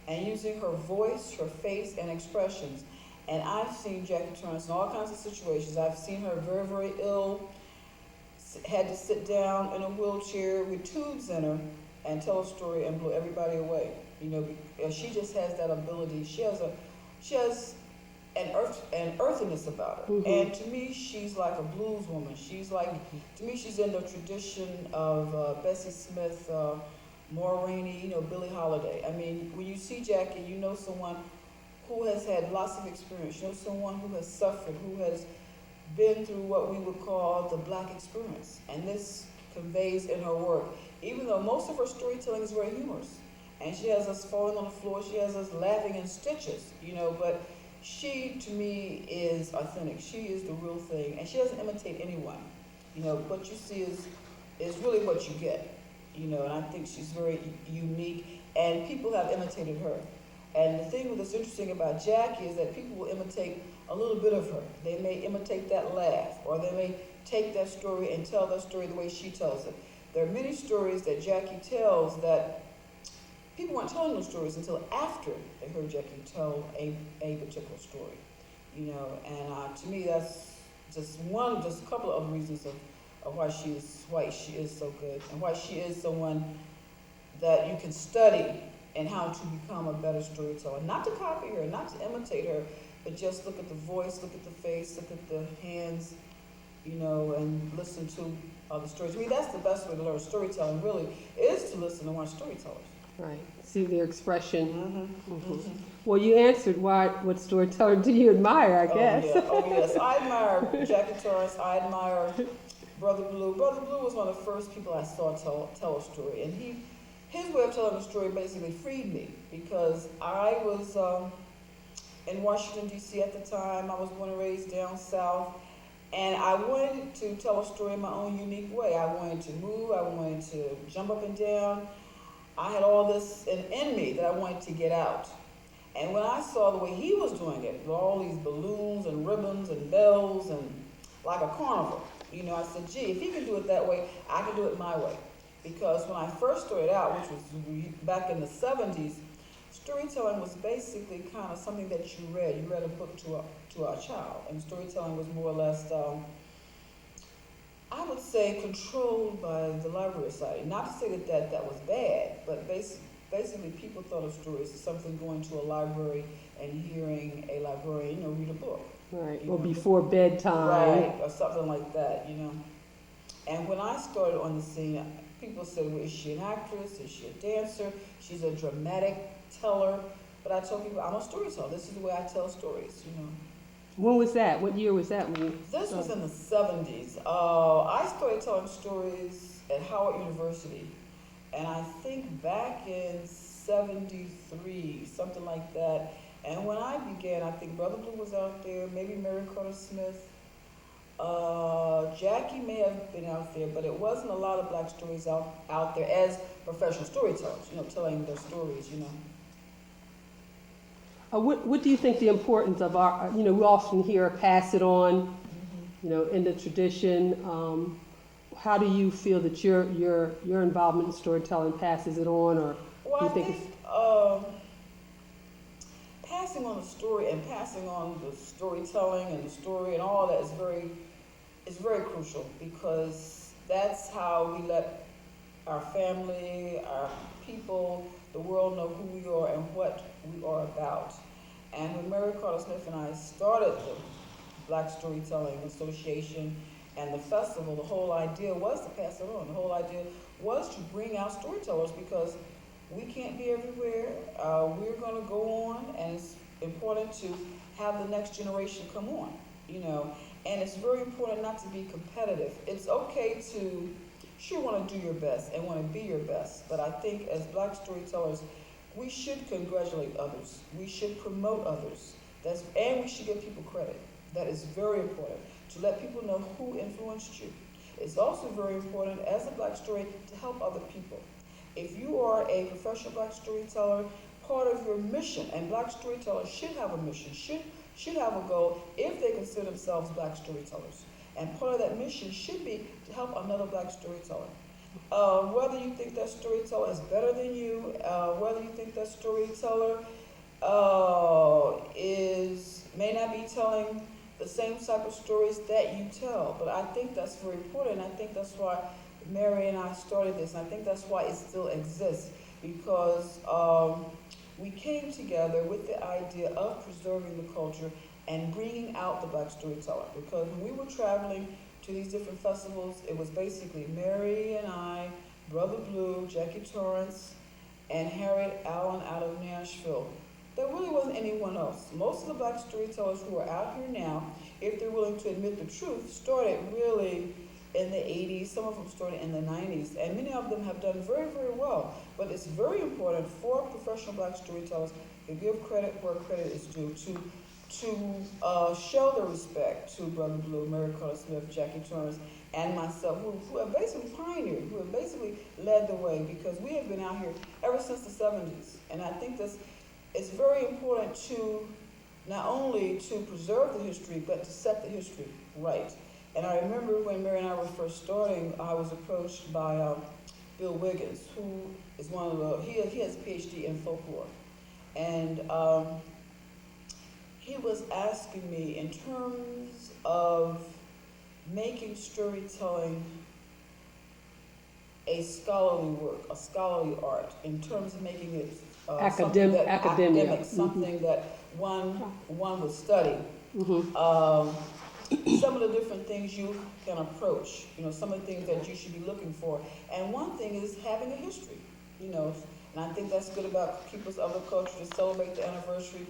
and using her voice, her face, and expressions. And I've seen Jackie Torrance in all kinds of situations. I've seen her very, very ill, had to sit down in a wheelchair with tubes in her and tell a story and blow everybody away. You know, because she just has that ability. She has an earthiness about her. Mm-hmm. And to me, she's like a blues woman. She's like, to me, she's in the tradition of Bessie Smith, Maura Rainey, you know, Billie Holiday. I mean, when you see Jackie, you know someone who has had lots of experience. You know someone who has suffered, who has been through what we would call the Black experience. And this conveys in her work, even though most of her storytelling is very humorous. And she has us falling on the floor, she has us laughing in stitches, you know, but she, to me, is authentic. She is the real thing, and she doesn't imitate anyone. You know, what you see is really what you get, you know, and I think she's very unique, and people have imitated her. And the thing that's interesting about Jackie is that people will imitate a little bit of her. They may imitate that laugh, or they may take that story and tell that story the way she tells it. There are many stories that Jackie tells that people weren't telling those stories until after they heard Jackie tell a particular story, you know. And to me, that's just a couple of reasons of why she is so good, and why she is someone that you can study and how to become a better storyteller. Not to copy her, not to imitate her, but just look at the voice, look at the face, look at the hands, you know, and listen to the stories. To me, that's the best way to learn storytelling, really, is to listen and watch storytellers. Right. See their expression. Mm-hmm. Mm-hmm. Well, you answered what storyteller do you admire, I guess. Oh, yes. I admire Jackie Torrance. I admire Brother Blue. Brother Blue was one of the first people I saw tell a story. And his way of telling a story basically freed me, because I was in Washington, D.C. at the time. I was born and raised down south. And I wanted to tell a story in my own unique way. I wanted to move. I wanted to jump up and down. I had all this in me that I wanted to get out. And when I saw the way he was doing it, with all these balloons and ribbons and bells and like a carnival, you know, I said, gee, if he can do it that way, I can do it my way. Because when I first started out, which was back in the 70s, storytelling was basically kind of something that you read. You read a book to a child, and storytelling was more or less, I would say, controlled by the library society. Not to say that was bad, but basically people thought of stories as something going to a library and hearing a librarian, you know, read a book. Right. You Or know, before bedtime. right, or something like that, you know. And when I started on the scene, people said, well, is she an actress? Is she a dancer? She's a dramatic teller. But I told people, I'm a storyteller. This is the way I tell stories, you know. When was that? What year was that? When you This was started? in the 70s. I started telling stories at Howard University. And I think back in 73, something like that. And when I began, I think Brother Blue was out there, maybe Mary Carter Smith. Jackie may have been out there, but it wasn't a lot of black stories out there as professional storytellers, you know, telling their stories, you know. What do you think the importance of our, you know, we often hear pass it on, you know, in the tradition. How do you feel that your involvement in storytelling passes it on, or Well, do you I think think passing on the story and passing on the storytelling and the story and all that is very crucial, because that's how we let our family, our people, the world know who we are and what we are about. And when Mary Carter Smith and I started the Black Storytelling Association and the festival, the whole idea was to pass it on. The whole idea was to bring out storytellers, because we can't be everywhere. We're going to go on, and it's important to have the next generation come on, you know. And it's very important not to be competitive. It's okay to sure want to do your best and want to be your best, but I think as black storytellers, we should congratulate others. We should promote others. And we should give people credit. That is very important, to let people know who influenced you. It's also very important as a black story to help other people. If you are a professional black storyteller, part of your mission, and black storytellers should have a mission, should have a goal if they consider themselves black storytellers. And part of that mission should be to help another black storyteller. Whether you think that storyteller is better than you, whether you think that storyteller may not be telling the same type of stories that you tell, but I think that's very important. And I think that's why Mary and I started this, and I think that's why it still exists, because we came together with the idea of preserving the culture and bringing out the black storyteller. Because when we were traveling to these different festivals, it was basically Mary and I, Brother Blue, Jackie Torrance, and Harriet Allen out of Nashville. There really wasn't anyone else. Most of the black storytellers who are out here now, if they're willing to admit the truth, started really in the 80s, some of them started in the 90s, and many of them have done very, very well. But it's very important for professional black storytellers to give credit where credit is due, to show their respect to Brother Blue, Mary Carter Smith, Jackie Torrance, and myself, who have basically pioneered, who have basically led the way, because we have been out here ever since the 70s. And I think it's very important to not only to preserve the history, but to set the history right. And I remember when Mary and I were first starting, I was approached by Bill Wiggins, who is one of the, he has a PhD in folklore. And he was asking me, in terms of making storytelling a scholarly work, a scholarly art, in terms of making it academic, something that one would study. Some of the different things you can approach, you know, some of the things that you should be looking for. And one thing is having a history, you know, and I think that's good about people's other culture, to celebrate the anniversary,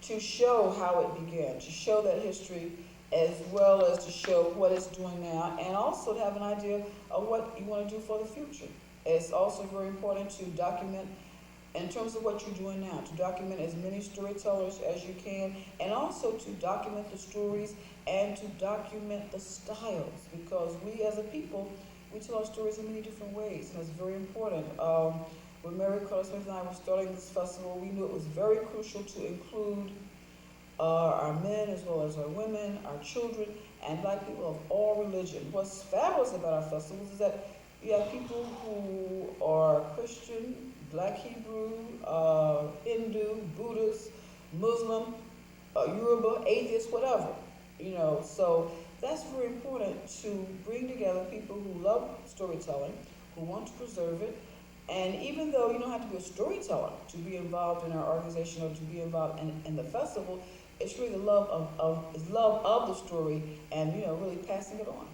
to show how it began, to show that history, as well as to show what it's doing now, and also to have an idea of what you want to do for the future. It's also very important to document, in terms of what you're doing now, to document as many storytellers as you can, and also to document the stories and to document the styles, because we as a people, we tell our stories in many different ways, and it's very important. When Mary Carter Smith and I were starting this festival, we knew it was very crucial to include our men as well as our women, our children, and black people of all religion. What's fabulous about our festivals is that you have people who are Christian, Black Hebrew, Hindu, Buddhist, Muslim, Yoruba, atheist, whatever, you know. So that's very important, to bring together people who love storytelling, who want to preserve it. And even though you don't have to be a storyteller to be involved in our organization or to be involved in the festival, it's really the love of the story and, you know, really passing it on.